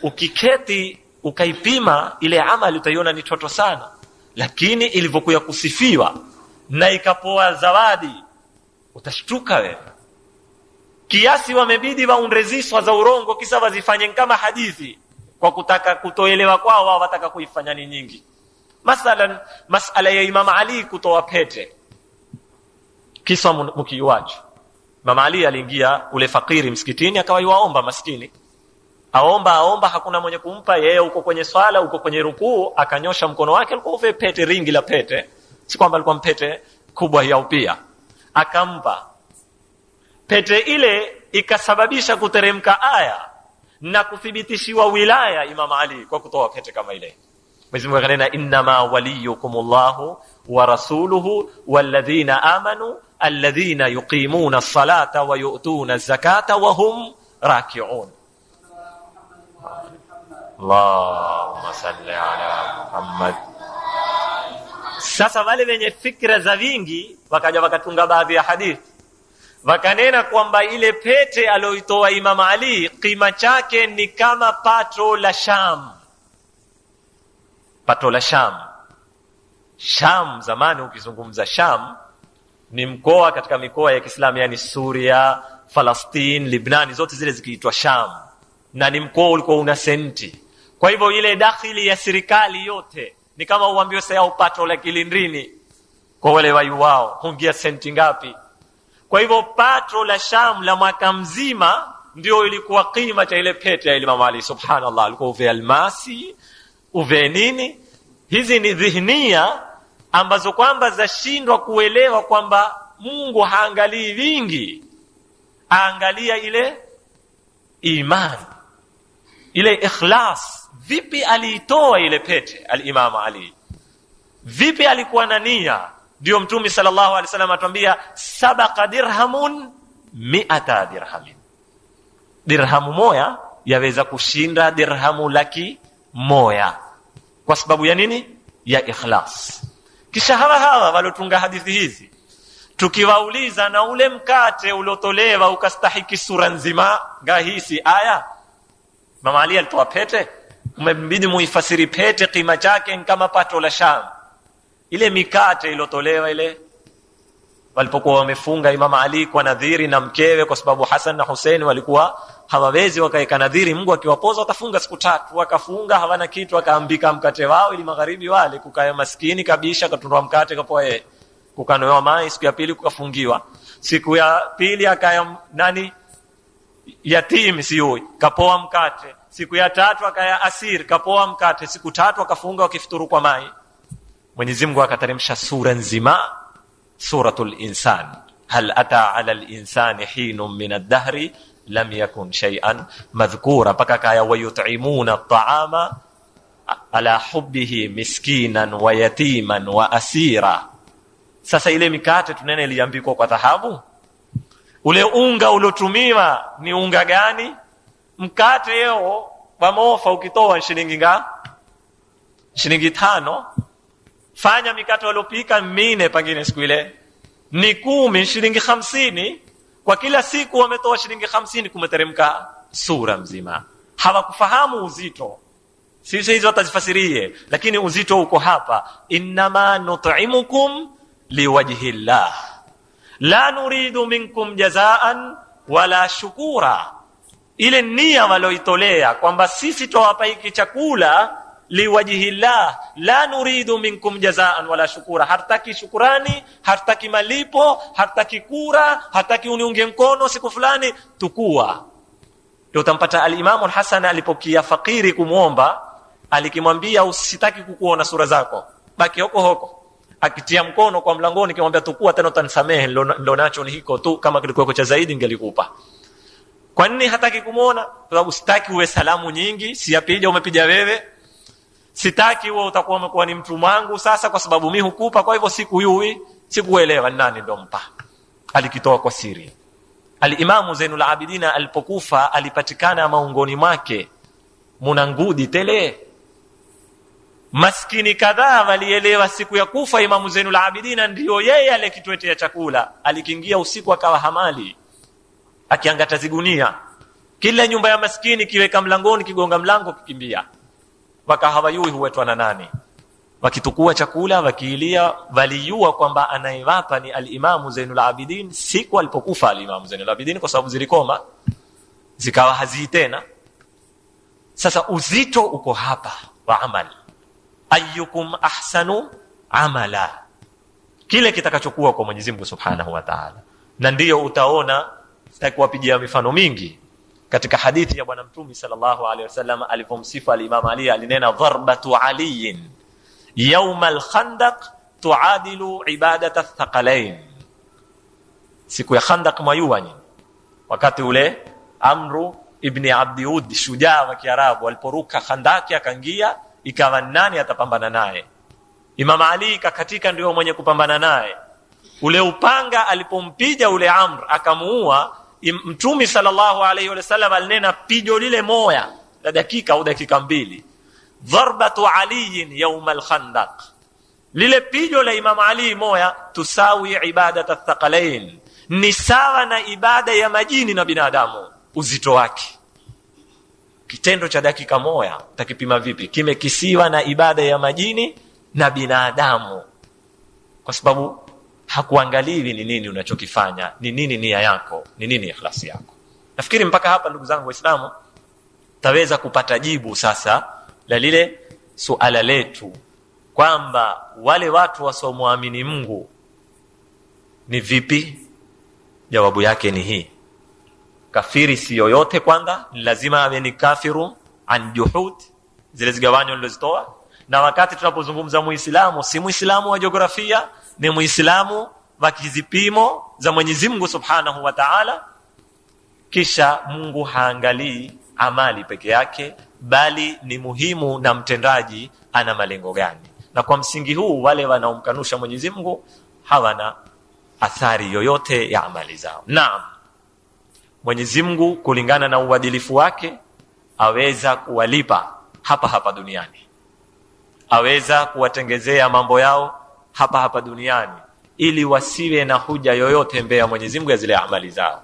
ukiketi ukaipima ile amali utaiona ni toto sana, lakini ilivyokuwa kusifiwa na ikapoa zawadi utashtuka wewe. Kiasi wamebidi waundreziswa za urongo kisa wazifanye kama hadithi, kwa kutaka kutoelewa kwao wao wataka kuifanya ni nyingi. Masalan, masala ya Imam Ali kutoa pete, kisa mkiwacho. Imam Ali aliingia ule fakiri msikitini, akawaiwaomba maskini, aomba hakuna mwenye kumpa. Yeye uko kwenye swala, uko kwenye rukuu, akanyosha mkono wake, alikuwa uve pete, ringi la pete, si kwamba alikuwa mpete kubwa ya upia, akampa pete ile. Ikasababisha kuteremka aya na kuthibitishiwa wilaya Imam Ali kwa kutoa pete kama ile. Mwenyezi Mungu akanena, innama waliyukumullahu wa rasuluhu walladhina amanu alladhina yuqimuna as-salata wa yu'tuna az-zakata wa hum raki'un. Allahumma salli ala Muhammad. Sasa wale wenye fikra za vingi wakaja wakatunga baadhi ya hadithi, wakanena kwamba ile pete aliyoitoa Imam Ali kima chake ni kama pato la Sham. Pato la Sham. Sham zamani, ukizungumza Sham ni mkoa katika mikoa ya Kiislamu, yani Suria, Palestine, Lebanon, zote zile zikiitwa Sham, na ni mkoa ulikuwa una senti. Kwa hivyo ile dakhili ya serikali yote ni kama uambiwe sasa upato la Kilindrini kwa wale wayu wao hungia senti ngapi. Kwa hivyo pato la Sham la mwaka mzima ndio ilikuwa kima cha ile pete ya Imam Ali. Subhanallah, alikuwa uve almasi, uve nini. Hizi ni dhihnia ambazo kwamba zashindwa kuelewa kwamba Mungu haangalii vingi, aangalia ile imani, ile ikhlas. Vipi aliitoa ile pete al-Imam Ali? Vipi alikuwa na nia? Ndio Mtume sallallahu alaihi wasallam atuambia, sabaqa dirhamun mi'ata dirhamin. Dirhamu moja yaweza kushinda dirhamu laki moja. Kwa sababu ya nini? Ya ikhlas. Kisha hawa walotunga hadithi hizi, tukiwauliza, na ule mkate uliotolewa ukastahiki sura nzima, ngahisi aya Mama Ali alitoa pete, umebidi muifasiri pete kima chake kama pato la Sham. ile mikate ilotolewa ile walipokuwa wamefunga Imam Ali kwa nadhiri na mkewe, kwa sababu Hassan na Hussein walikuwa hawawezi wakaeka nadhiri Mungu akiwapoza watafunga siku 3, wakafunga hawana kitu, akaambika mkate wao ili magharibi wale, kukaya maskini kabisha, katundwa mkate kapoa yeye, kukanoa mai. Siku ya pili kukafungiwa, siku ya pili akaya nani yatim siyoi kapoa mkate, siku ya 3 akaya asir kapoa mkate, siku 3 akafunga wakifuturu kwa mai. Mwenyezi Mungu akateremsha sura nzima, suratul insan, hal ata ala al-insani hinun min ad-dahri lam yakun shay'an madhkura, paka kaya wayut'imuna at-ta'ama ala hubbihi miskinan wa yatiman wa asira. Sasa ile mikate tunene iliambikwa kwa dhahabu, ule unga ulotumiwa ni unga gani? Mkate leo pamofa ukitoa shilingi ngapi? Shilingi 5. Fanya mikate waliopika 4 pengine siku ile ni 10, shilingi 50. Kwa kila siku wametoa shilingi 50, kumeteremka sura mzima. Hawakufahamu uzito, sisi hizo watazifasirie, lakini uzito uko hapa. Innama nut'imukum liwajhi llah la nuridu minkum jazaan wala shukura. Ile nia waloitolea kwamba sisi tuwapa hiki chakula liwajhi llah la nuridu minkum jazaan wala shukura, hataki shukurani, hataki malipo, hataki kura, hataki uniunge mkono siku fulani tukua. Ndio utampata al-Imam al-Hasan alipokia fakiri kumuomba, alikimwambia usitaki kukuona sura zako, baki huko huko, akitia mkono kwa mlangoni kimwambia tukua tena utanisamehe, ndo nacho ni hiko tu, kama kilikuwa cha zaidi ningelikupa. Kwa nini hataki kumuona? Kwa sababu sitaki uwe salamu nyingi, siyapiga umepiga wewe, sitaki wewe utakuwa umekuwa ni mtu wangu sasa kwa sababu mimi hukupa, kwa hivyo sikuyui, sikuelewa nani ndo mpa. Alikitoa kwa siri. Al-Imam Zainul Abidin alipokufa alipatikana maungoni mwake muna ngudi tele. Maskini kadhaa walielewa siku ya kufa Imam Zainul Abidin ndio yeye alikitwetea chakula. Alikiingia usiku akawa hamali, akiangata zigunia, kila nyumba ya maskini kiweka mlangoni, kigonga mlango kikimbia. Waka hawayui huwetwa na nani, wakitukua chakula wakiilia, waliyua kwamba anayewapa ni al-Imam Zainul Abidin. Siku alipokufa al-Imam Zainul Abidin, kwa sababu zilikoma zikawa hazii tena. Sasa uzito uko hapa wa amal, ayyukum ahsanu amala, kile kitakachokuwa kwa Mwenyezi Mungu Subhanahu wa Ta'ala. Na ndiyo utaona, sitaki kuwapigia mifano mingi, katika hadithi ya bwana Mtume sallallahu alaihi wasallam alipomsifu al-Imam Ali alinena dharbatu aliyin yawma al-khandaq tuadilu ibadata ath-thaqalain. Siku ya Khandaq mayuani, wakati ule Amru ibn Abdiud shujaa wa Kiarabu aliporuka Khandaki akaingia, ikawa nani atapambana naye? Imam Ali kakatika ndio mwenye kupambana naye. Ule upanga alipompiga ule Amr akamuua, Mtume sallallahu alayhi wasallam alinena pijo lile moya la dakika au dakika 2, dharbatu aliyin yawm al-khandaq, lile pijo la Imam Ali moya tusawi ibadat ath-thaqalain, ni sawa na ibada ya majini na binadamu. Uzito wake, kitendo cha dakika moya utakipima vipi? Kimekisiwa na ibada ya majini na binadamu, kwa sababu hakuangaliwi ni nini unachokifanya, ni nini nia yako, ni nini ikhlasi yako. Nafikiri mpaka hapa ndugu zangu Waislamu taweza kupata jibu sasa la lile suala letu kwamba wale watu wasiomuamini Mungu ni vipi. Jawabu yake ni hii: kafiri si yoyote kwanza, lazima awe ni kafiru an juhud, zile zigawanyo nilizitoa. Na wakati tunapozungumza Muislamu, si Muislamu wa jiografia, ni Muislamu wa kizipimo za Mwenyezi Mungu Subhanahu wa Ta'ala. Kisha Mungu haangalii amali peke yake, bali ni muhimu na mtendaji ana malengo gani. Na kwa msingi huu wale wanaomkanusha Mwenyezi Mungu hawana athari yoyote ya amali zao. Naam, Mwenyezi Mungu kulingana na uadilifu wake aweza kuwalipa hapa hapa duniani, aweza kuwatengezea mambo yao hapa hapa duniani ili wasiwe na huja yoyote mbele ya Mwenyezi Mungu ya zile amali zao.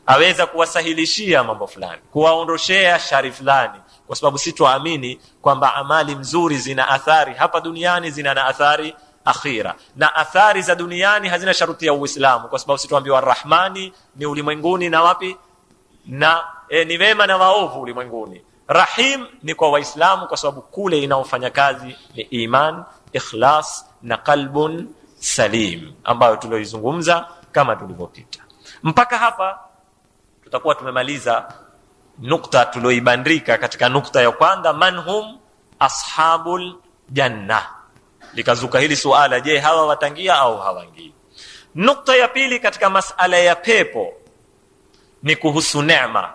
Aweza kuwasahilishia mambo fulani, kuwaondoshea shari fulani, kwa sababu si tuamini kwamba amali mzuri zina athari hapa duniani, zina na athari akhira. Na athari za duniani hazina sharuti ya Uislamu, kwa sababu situambiwa Rahmani ni ulimwenguni na wapi na ni wema na waovu ulimwenguni. Rahim ni kwa Waislamu, kwa sababu kule inaofanya kazi ni iman, ikhlas na qalbun salim, ambayo tulioizungumza kama tulivyopita. Mpaka hapa tutakuwa tumemaliza nukta tulioibandika katika nukta ya kwanza, manhum ashabul janna. Likazuka hili suala, je, hawa watangia au hawangii? Nukta ya pili katika masala ya pepo ni kuhusu neema.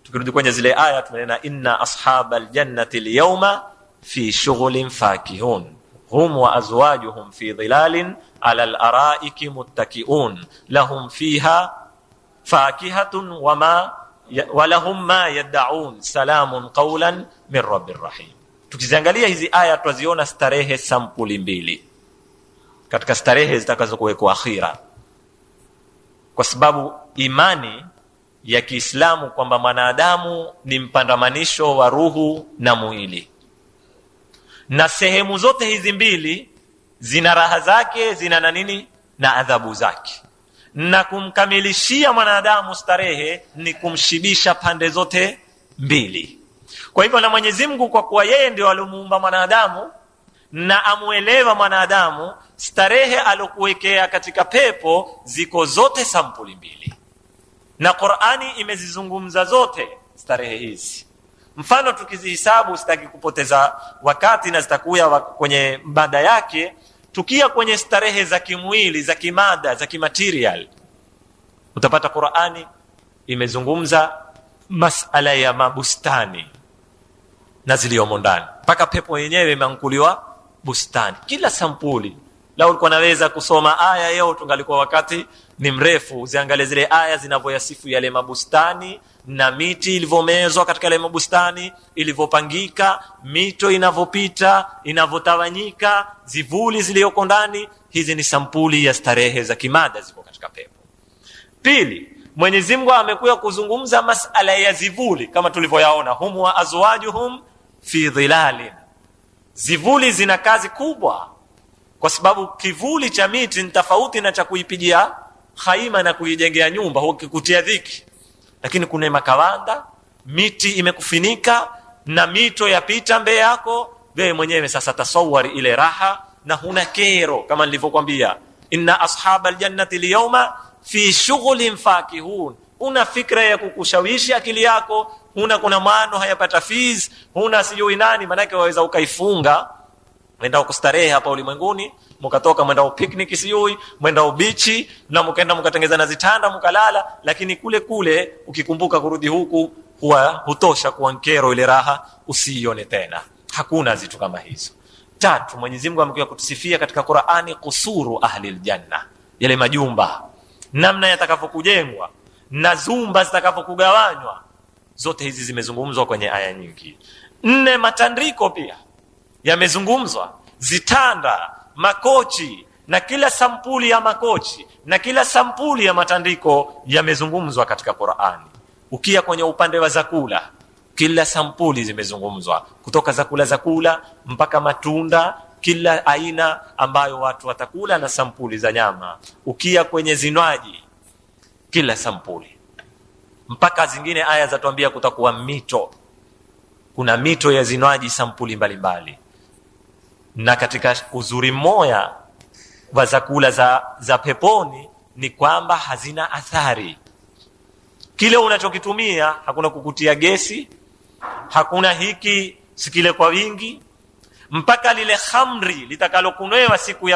Tukirudi kwenye zile aya tumenena, inna ashabal jannati al-yawma fi shughulin fakihun hum wa azwajuhum fi dhilalin ala al-araiki muttakiun lahum fiha fakihatun wa lahum ma yad'un salamun qawlan min rabbir rahim. Tukiziangalia hizi aya tutaziona starehe sampuli mbili katika starehe zitakazokuwekwa akhira, kwa sababu imani ya Kiislamu kwamba mwanadamu ni mpandamanisho wa ruhu na mwili, na sehemu zote hizi mbili zina raha zake, zina na nini na adhabu zake, na kumkamilishia mwanadamu starehe ni kumshibisha pande zote mbili. Kwa hivyo na Mwenyezi Mungu, kwa kuwa yeye ndio alimuumba mwanadamu na amuelewa mwanadamu, starehe alokuwekea katika pepo ziko zote sampuli mbili, na Qur'ani imezizungumza zote starehe hizi. Mfano tukizihisabu, sitaki kupoteza wakati na zitakuya kwenye mada yake, tukia kwenye starehe za kimwili, za kimada, za kimaterial, utapata Qur'ani imezungumza masala ya mabustani na ziliomo ndani, mpaka pepo yenyewe imeankuliwa bustani, kila sampuli. Lao ulikuwa naweza kusoma aya leo, tungalikuwa wakati ni mrefu, uziangalie zile aya zinavyoyasifu yale mabustani na miti ilivyomezwa katika yale mabustani, ilivyopangika, mito inavyopita, inavyotawanyika, zivuli zilizoko ndani. Hizi ni sampuli ya starehe za kimada ziko katika pepo. Pili, Mwenyezi Mungu amekuja kuzungumza masala ya zivuli kama tulivyoyaona, hum wa azwajuhum fi dhilalin. Zivuli zina kazi kubwa, kwa sababu kivuli cha miti ni tofauti na cha kuipigia khaima na kuijengea nyumba, hukikutia dhiki. Lakini kuna makawanda, miti imekufinika na mito yapita mbele yako, wewe mwenyewe sasa tasawari ile raha na huna kero. Kama nilivyokuambia, inna ashabal jannati al-yawma fi shughulin fakihun, una fikra ya kukushawishi akili yako, kuna maano hayapata fees, huna sijui nani, manake waweza ukaifunga mwenda kustarehe hapa ulimwenguni, mkatoka mwenda picnic sijui, mwenda bichi na mkaenda mkatengeza na zitanda mkalala, lakini kule kule ukikumbuka kurudi huku huwa hutosha kuwa nkero, ile raha usiione tena. Hakuna zitu kama hizo. Tatu, Mwenyezi Mungu amekuja kutusifia katika Qur'ani kusuru ahli aljanna, yale majumba namna yatakapokujengwa na zumba zitakapokugawanywa, zote hizi zimezungumzwa kwenye aya nyingi. 4, matandiko pia yamezungumzwa, zitanda, makochi na kila sampuli ya makochi na kila sampuli ya matandiko yamezungumzwa katika Qur'ani. Ukia kwenye upande wa zakula, kila sampuli zimezungumzwa, kutoka zakula mpaka matunda, kila aina ambayo watu watakula na sampuli za nyama. Ukia kwenye zinwaji, kila sampuli, mpaka zingine aya zatuambia kutakuwa mito. Kuna mito ya zinwaji sampuli mbalimbali. Na katika uzuri mmoja wa zakula za peponi ni kwamba hazina athari. Kile unachokitumia hakuna kukutia gesi, hakuna hiki sikile kwa wingi, mpaka lile khamri litakalokunywa siku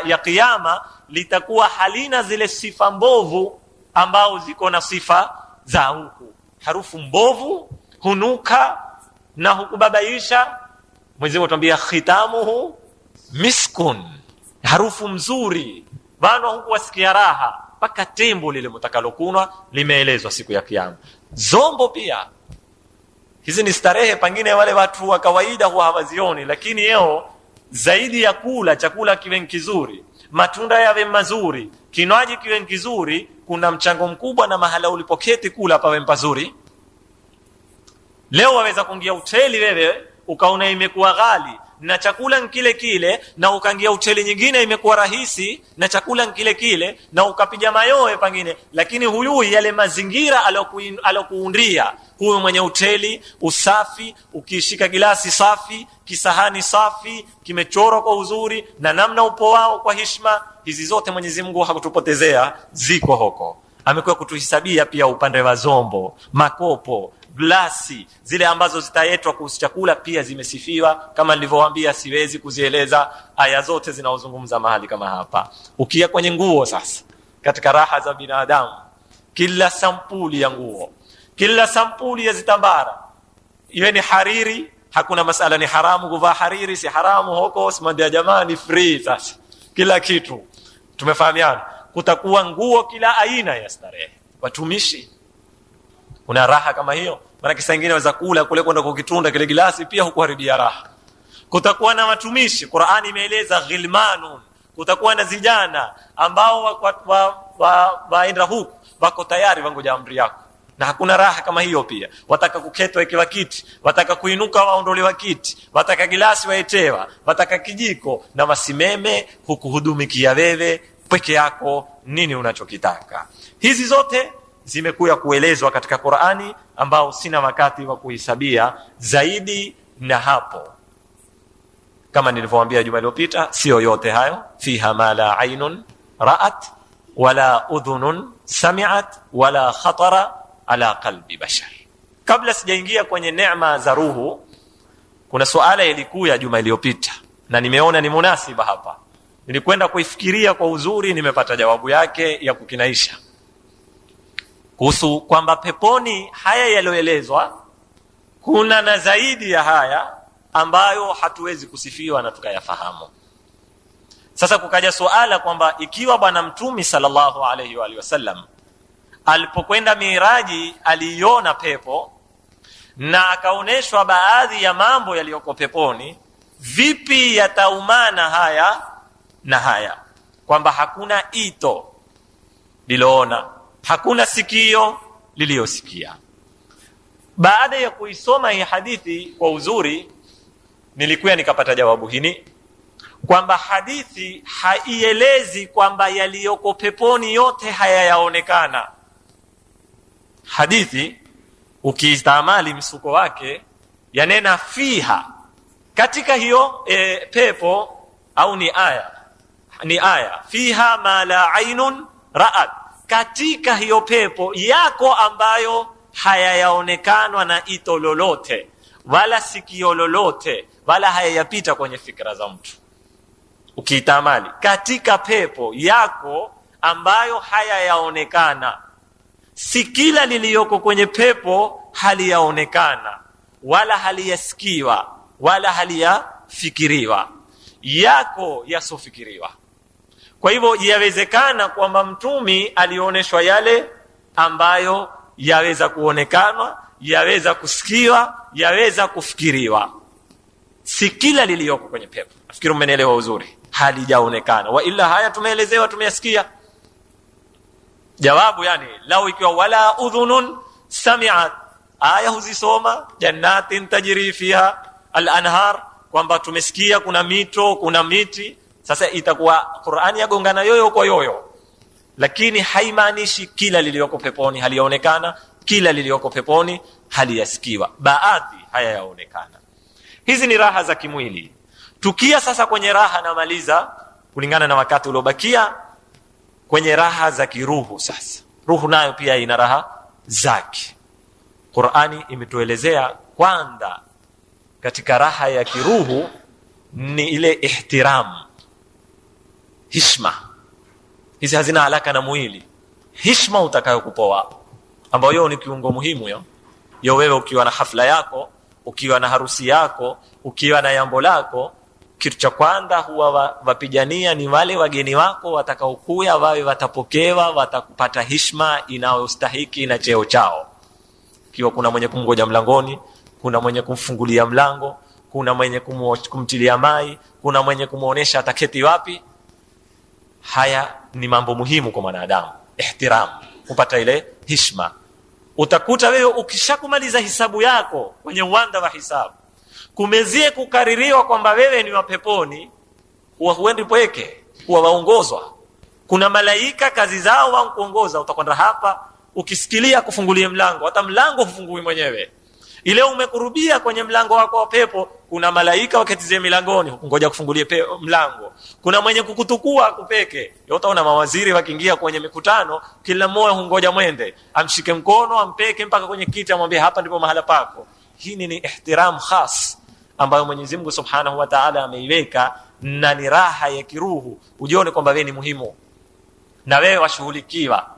ya kiyama litakuwa halina zile sifa mbovu ambao ziko na sifa za huku. Harufu mbovu, hunuka na hukubabaisha. Mwenyezi Mungu atuambia khitamuhu miskun, harufu mzuri, bado huku wasikia raha, mpaka tembo lile mtakalokunwa limeelezwa siku ya kiyama. Zombo pia, hizi ni starehe pengine wale watu wa kawaida huwa hawazioni, lakini yeo zaidi ya kula chakula kiwe kizuri, matunda yawe mazuri, kinywaji kiwe kizuri, kuna mchango mkubwa na mahala ulipoketi kula pawe pazuri. Leo waweza kuingia hoteli wewe ukaona imekuwa ghali na chakula kile kile, na ukaingia hoteli nyingine imekuwa rahisi na chakula kile kile, na ukapiga mayowe pengine, lakini huyu yale mazingira alokuundia huyu mwenye hoteli, usafi, ukishika gilasi safi, kisahani safi, kimechorwa kwa uzuri, na namna upo wao kwa heshima, hizi zote Mwenyezi Mungu hakutupotezea, ziko huko. Amekuwa kutuhisabia pia upande wa zombo, makopo, glasi zile ambazo zitaetwa kuhusu chakula pia zimesifiwa, kama nilivyowaambia siwezi kuzieleza aya zote zinaozungumza mahali kama hapa. Ukia kwenye nguo sasa, katika raha za binadamu, kila sampuli ya nguo, kila sampuli ya zitambara, iwe ni hariri, hakuna masala ni haramu kuvaa hariri, si haramu huko, simandia jamani, free. Sasa kila kitu tumefahamiana, kutakuwa nguo kila aina ya starehe. Watumishi, una raha kama hiyo? Maana kisa nyingine waweza kula kule kwenda kukitunda kile gilasi pia hukuharibia raha. Kutakuwa na watumishi, Qur'ani imeeleza ghilmanun, kutakuwa na vijana ambao waenda huku wako tayari wangoja amri yako, na hakuna raha kama hiyo. Pia wataka kuketwa ikiwa kiti, wataka kuinuka waondolewa kiti, wataka gilasi waetewa, wataka kijiko, na wasimeme hukuhudumikia wewe peke yako nini unachokitaka. Hizi zote zimekuja kuelezwa katika Qur'ani, ambao sina wakati wa kuhisabia zaidi na hapo. Kama nilivyowaambia juma iliyopita, sio yote hayo, fiha ma la aynun ra'at wala udhunun sami'at wala khatara ala qalbi bashar. Kabla sijaingia kwenye neema za ruhu, kuna suala ilikuja juma iliyopita na nimeona ni munasiba hapa. Nilikwenda kuifikiria kwa uzuri, nimepata jawabu yake ya kukinaisha, kuhusu kwamba peponi haya yaloelezwa kuna na zaidi ya haya ambayo hatuwezi kusifiwa na tukayafahamu. Sasa kukaja suala kwamba ikiwa bwana mtumi sallallahu alayhi wa sallam alipokwenda Miraji aliona pepo na akaoneshwa baadhi ya mambo yaliyoko peponi, vipi yataumana haya na haya? Kwamba hakuna ito liloona, hakuna sikio liliosikia. Baada ya kuisoma hii hadithi kwa uzuri, nilikuwa nikapata jawabu hili, kwamba hadithi haielezi kwamba yaliyoko peponi yote hayayaonekana. Hadithi ukiistamali msuko wake yanena fiha, katika hiyo pepo, au ni aya fiha ma la aynun ra'at, katika hiyo pepo yako ambayo hayayaonekanwa na ito lolote wala sikio lolote wala hayayapita kwenye fikra za mtu. Ukiitamali katika pepo yako ambayo hayayaonekana, si kila liliyoko kwenye pepo haliyaonekana wala haliyasikiwa wala haliyafikiriwa, yako yasofikiriwa. Kwa hivyo yawezekana kwamba mtumi alioneshwa yale ambayo yaweza kuonekanwa, yaweza kusikiwa, yaweza kufikiriwa, si kila liliyoko kwenye pepo. Nafikiri mmenielewa uzuri, halijaonekana. Wa ila haya tumeelezewa, tumeyasikia. Jawabu yani, lau ikiwa wala udhunun sami'at, aya huzisoma, jannatin tajri fiha al-anhar, kwamba tumesikia kuna mito, kuna miti. Sasa itakuwa Qur'ani yagongana yoyo kwa yoyo, lakini haimaanishi kila liliyoko peponi halionekana, kila liliyoko peponi haliyasikiwa, baadhi haya yaonekana. Hizi ni raha za kimwili. Tukia sasa kwenye raha, namaliza kulingana na wakati uliobakia, kwenye raha za kiruhu. Sasa ruhu nayo pia ina raha zake. Qur'ani imetuelezea kwanza katika raha ya kiruhu ni ile ihtiram, heshima. Hizi hazina alaka na mwili. Heshima utakayokupoa, ambayo ni kiungo muhimu yo wewe ukiwa na hafla yako, ukiwa na harusi yako, ukiwa na jambo lako, kitu cha kwanza huwa wapigania ni wale wageni wako watakaokuja wawe watapokewa, watakupata heshima inayostahiki na cheo chao. Kiwa kuna mwenye kumngoja mlangoni, kuna mwenye kumfungulia mlango, kuna mwenye kumtilia mai, kuna mwenye kumuonesha ataketi wapi. Haya ni mambo muhimu kwa mwanadamu, ihtiram, kupata ile heshima. Utakuta wewe ukishakumaliza hisabu yako kwenye uwanda wa hisabu, kumezie kukaririwa kwamba wewe ni wa peponi, huwa huendi pweke, huwa waongozwa. Kuna malaika kazi zao wakuongoza, utakwenda hapa, ukisikilia kufungulie mlango, hata mlango hufungui mwenyewe. Ile umekurubia kwenye mlango wako wa pepo, kuna malaika waketizie milangoni ngoja kufungulie mlango. Kuna mwenye kukutukua kupeke. Utaona mawaziri wakiingia kwenye mikutano, kila mmoja hungoja mwende, amshike mkono, ampeke mpaka kwenye kiti, amwambie hapa ndipo mahala pako. Hii ni ihtiram khas ambayo Mwenyezi Mungu Subhanahu wa Ta'ala ameiweka, na ni raha ya kiruhu. Ujione kwamba wewe ni muhimu na wewe washughulikiwa,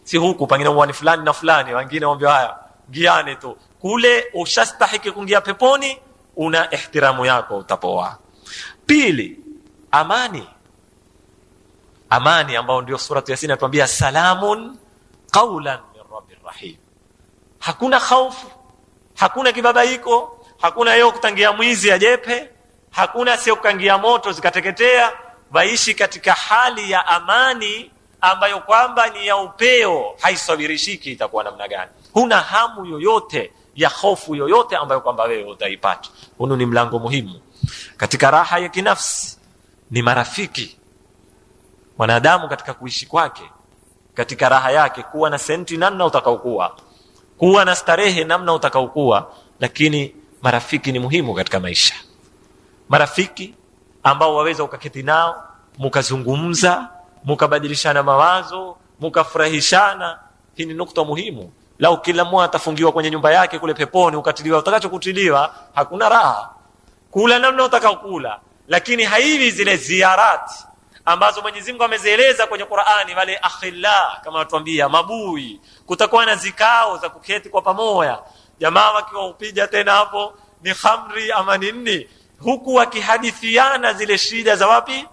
si huku pengine mwani fulani na fulani, wengine waambie haya giane tu. Kule ushastahiki kuingia peponi, una ihtiramu yako, utapoa. Pili, amani. Amani ambao ndio suratu Yasin inatuambia salamun qawlan min rabbir rahim. Hakuna hofu, hakuna kibabaiko, hakuna yeye kutangia mwizi ajepe, hakuna sio kukangia moto zikateketea. Waishi katika hali ya amani ambayo kwamba ni ya upeo, haisabirishiki. Itakuwa namna gani? Huna hamu yoyote ya hofu yoyote ambayo kwamba wewe utaipata. Hunu ni mlango muhimu katika raha ya kinafsi. Ni marafiki wanadamu katika kuishi kwake, katika raha yake, kuwa na senti namna utakaokuwa, kuwa na starehe namna utakaokuwa, lakini marafiki ni muhimu katika maisha. Marafiki ambao waweza ukaketi nao mukazungumza, mukabadilishana mawazo, mukafurahishana. Hii ni nukta muhimu. Lau kila mmoja atafungiwa kwenye nyumba yake kule peponi, ukatiliwa utakachokutiliwa, hakuna raha. Kula namna utakakula, lakini haivi zile ziarati ambazo Mwenyezi Mungu amezieleza kwenye Qur'ani, wale akhilla kama watuambia mabui. Kutakuwa na zikao za kuketi kwa pamoja, jamaa wakiwa upija tena hapo ni khamri ama nini, huku wakihadithiana zile shida za wapi,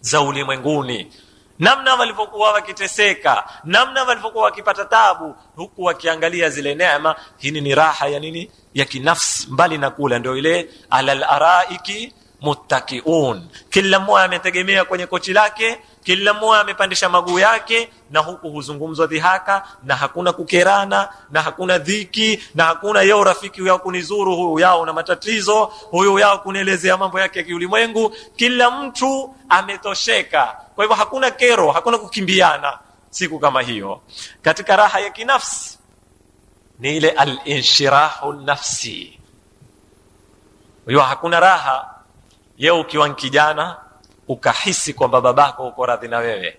za ulimwenguni, namna walivyokuwa wakiteseka, namna walivyokuwa wakipata tabu, huku wakiangalia zile neema. Hii ni raha ya nini, ya kinafsi, mbali na kula. Ndio ile alal araiki muttaqiun, kila mmoja ametegemea kwenye kochi lake, kila mmoja amepandisha maguu yake, na huku huzungumzwa dhihaka, na hakuna kukerana, na hakuna dhiki, na hakuna yao rafiki yao kunizuru, huyu yao na matatizo, huyu yao kunielezea mambo yake ya kiulimwengu. Kila mtu ametosheka, kwa hivyo hakuna kero, hakuna kukimbiana. Siku kama hiyo katika raha ya kinafsi ni ile al-inshirahu nafsi. Hiyo hakuna raha yeye ukiwa kijana ukahisi kwamba babako uko radhi na wewe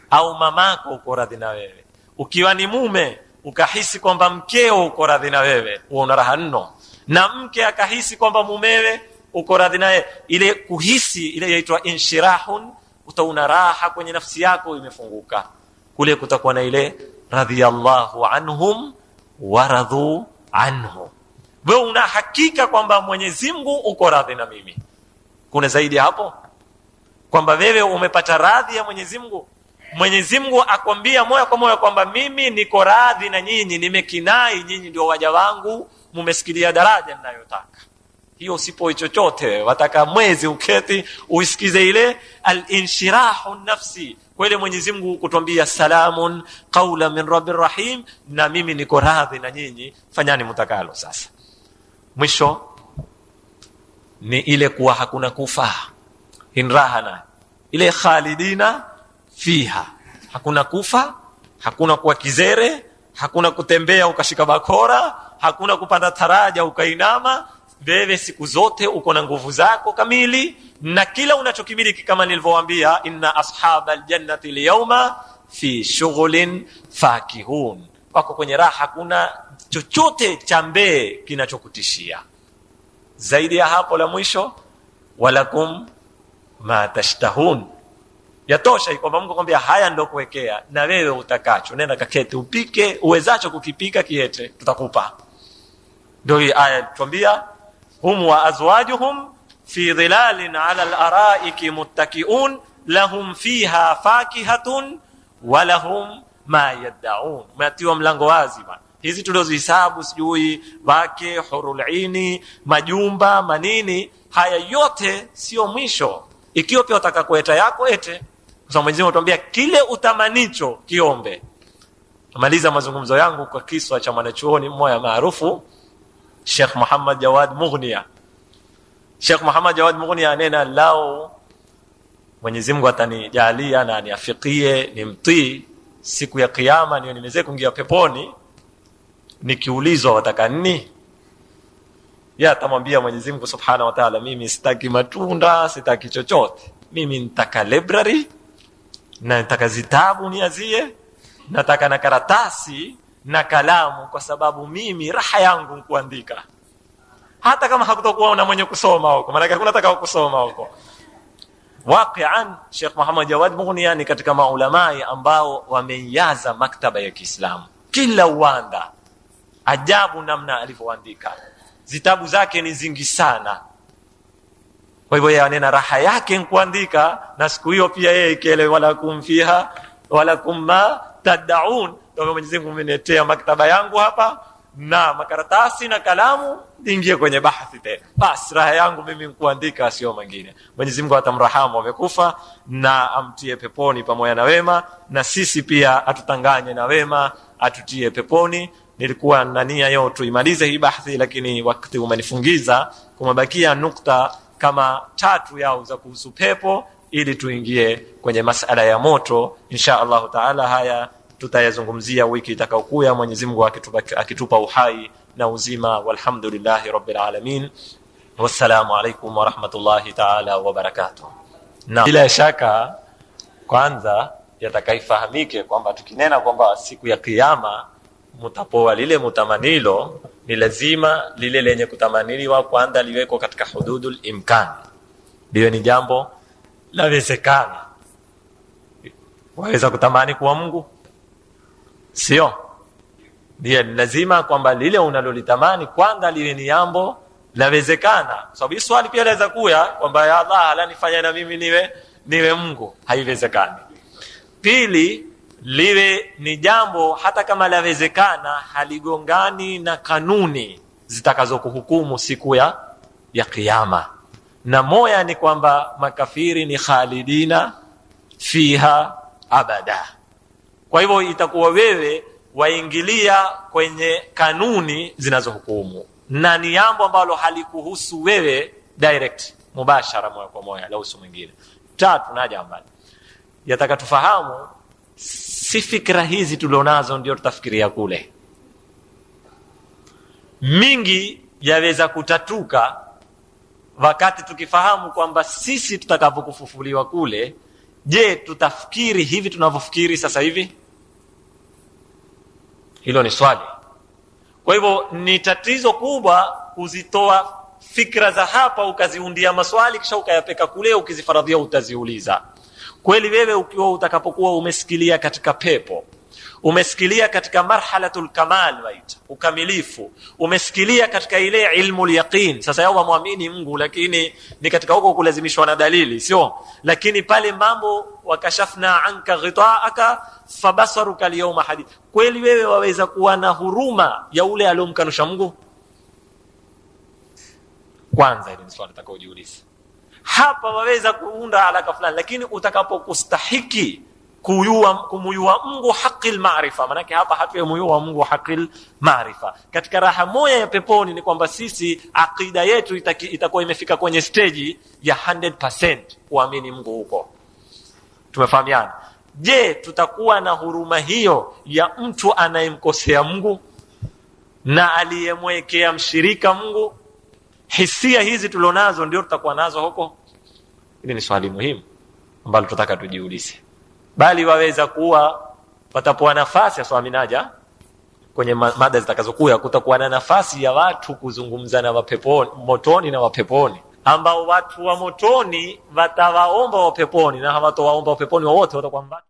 au mamako uko radhi na wewe, ukiwa ni mume ukahisi kwamba mkeo uko radhi na wewe, una raha nno. Na mke akahisi kwamba mumewe uko radhi naye, ile kuhisi ile yaitwa inshirahun. Utauna raha kwenye nafsi yako imefunguka. Kule kutakuwa na ile radhiyallahu anhum waradhu anhu. Wewe una hakika kwamba Mwenyezi Mungu uko radhi na mimi. Kuna zaidi hapo kwamba wewe umepata radhi ya Mwenyezi Mungu. Mwenyezi Mungu akwambia moja kwa moja kwamba mimi niko radhi na nyinyi, nimekinai nyinyi ndio waja wangu, mumesikilia daraja ninayotaka. Hiyo usipo chochote, wataka mwezi uketi uisikize ile al-inshirahu nafsi. Kwa ile Mwenyezi Mungu kutuambia salamun qawlan min rabbir rahim, na mimi niko radhi na nyinyi, fanyani mtakalo. Sasa mwisho ni ile kuwa hakuna kufa, inrahana ile khalidina fiha. Hakuna kufa, hakuna kuwa kizere, hakuna kutembea ukashika bakora, hakuna kupanda taraja ukainama. Wewe siku zote uko na nguvu zako kamili, na kila unachokimiliki kama nilivyowaambia, inna ashabal jannati liyawma fi shughulin fakihun. Wako kwenye raha, hakuna chochote cha mbee kinachokutishia. Zaidi ya hapo la mwisho, walakum ma tashtahun. Yatosha kwamba Mungu kwambia haya ndio kuwekea, na wewe utakacho nenda kakete upike, uwezacho kukipika kiete tutakupa. Ndio hii aya tuambia, hum wa azwajuhum fi dhilalin ala al-araiki muttaqiun lahum fiha fakihatun wa lahum ma yad'un. Matiwa mlango wazi bana. Hizi tulizohesabu sijui wake, hurul aini, majumba, manini, haya yote sio mwisho. Ikiwa pia utaka kueta yako ete, kwa sababu Mwenyezi Mungu anatuambia kile utamanicho kiombe. Namaliza mazungumzo yangu kwa kiswa cha mwanachuoni mmoja maarufu, Sheikh Muhammad Jawad Mughniya. Sheikh Muhammad Jawad Mughni anena, lao Mwenyezi Mungu atanijalia na aniafikie nimtii, siku ya kiyama niwe nimeweza kuingia peponi, nikiulizwa wataka nini, ya atamwambia Mwenyezi Mungu Subhanahu wa Ta'ala, mimi sitaki matunda, sitaki chochote, mimi nitaka library na nitaka zitabu niazie, nataka na karatasi na kalamu, kwa sababu mimi raha yangu ni kuandika. Hata kama hakutakuwa na mwenye kusoma huko, maana hakuna atakaye kusoma huko. Waqi'an Sheikh Muhammad Jawad Mughni ni katika maulamai ambao wameijaza maktaba ya Kiislamu kila uwanda. Ajabu namna alivyoandika, zitabu zake ni zingi sana. Kwa hivyo yeye anena raha yake ni kuandika, na siku hiyo pia yeye kile wala kumfiha wala kumma tad'un. Ndio Mwenyezi Mungu ameniletea maktaba yangu hapa na makaratasi na kalamu, niingie kwenye bahthi tena. Bas raha yangu mimi ni kuandika, sio mengine. Mwenyezi Mungu atamrahamu amekufa na amtie peponi pamoja na wema, na sisi pia atutanganye na wema, atutie peponi. Nilikuwa na nia yote tuimalize hii bahthi, lakini wakati umenifungiza, kumabakia nukta kama 3 yao za kuhusu pepo, ili tuingie kwenye masala ya moto. Insha Allah Taala haya tutayazungumzia wiki itakayokuja, Mwenyezi Mungu akitupa uhai na uzima. Walhamdulillahi Rabbil Alamin. Wassalamu alaykum wa rahmatullahi ta'ala wa barakatuh. Na bila shaka kwanza yatakaifahamike kwamba tukinena kwamba siku ya kiyama mutapoa lile mutamanilo, ni lazima lile lenye kutamaniliwa kwanza liweko katika hududul imkan, liwe ni jambo lawezekana. Waweza kutamani kuwa Mungu? Sio. Ndio lazima kwamba lile unalolitamani kwanza liwe ni jambo lawezekana. Sababu swali pia laweza kuja kwamba ya Allah alanifanya na mimi niwe Mungu, haiwezekani. Pili, liwe ni jambo hata kama lawezekana haligongani na kanuni zitakazokuhukumu siku ya kiyama. Na moya ni kwamba makafiri ni khalidina fiha abada. Kwa hivyo itakuwa wewe waingilia kwenye kanuni zinazohukumu, na ni jambo ambalo halikuhusu wewe direct mubashara moja kwa moja, la usu mwingine. 3, na jambo yataka tufahamu, si fikra hizi tulionazo ndio tutafikiria kule. Mingi yaweza kutatuka wakati tukifahamu kwamba sisi tutakapokufufuliwa kule, je, tutafikiri hivi tunavyofikiri sasa hivi? Hilo ni swali. Kwa hivyo ni tatizo kubwa kuzitoa fikra za hapa ukaziundia maswali kisha ukayapeka kule, ukizifaradhia utaziuliza. Kweli wewe ukiwa utakapokuwa umesikilia katika pepo, umesikilia katika marhalatul kamal waita ukamilifu, umesikilia katika ile ilmu yaqin, sasa yao muamini Mungu, lakini ni katika huko kulazimishwa na dalili, sio? Lakini pale mambo wakashafna anka ghitaaka fabasaruka alyawma hadid, kweli wewe waweza kuwa na huruma ya ule aliyomkanusha Mungu? Kwanza ile swali utakaojiuliza hapa. Waweza kuunda alaka fulani, lakini utakapokustahiki kumuyua Mungu haqil maarifa, manake hapa hatuyemuyua Mungu haqil maarifa. Katika raha moja ya peponi ni kwamba sisi akida yetu itakuwa imefika kwenye stage ya 100% kuamini Mungu huko. Tumefahamiana? Je, tutakuwa na huruma hiyo ya mtu anayemkosea Mungu na aliyemwekea mshirika Mungu? Hisia hizi tulionazo ndio tutakuwa nazo huko? Hili ni swali muhimu ambalo tunataka tujiulize. Bali waweza kuwa patapoa nafasi ya swaminaja kwenye mada zitakazokuja, kutakuwa na nafasi ya watu kuzungumza na wapeponi, motoni na wapeponi, ambao watu wa motoni watawaomba wapeponi na hawatowaomba wapeponi wote, watakuwa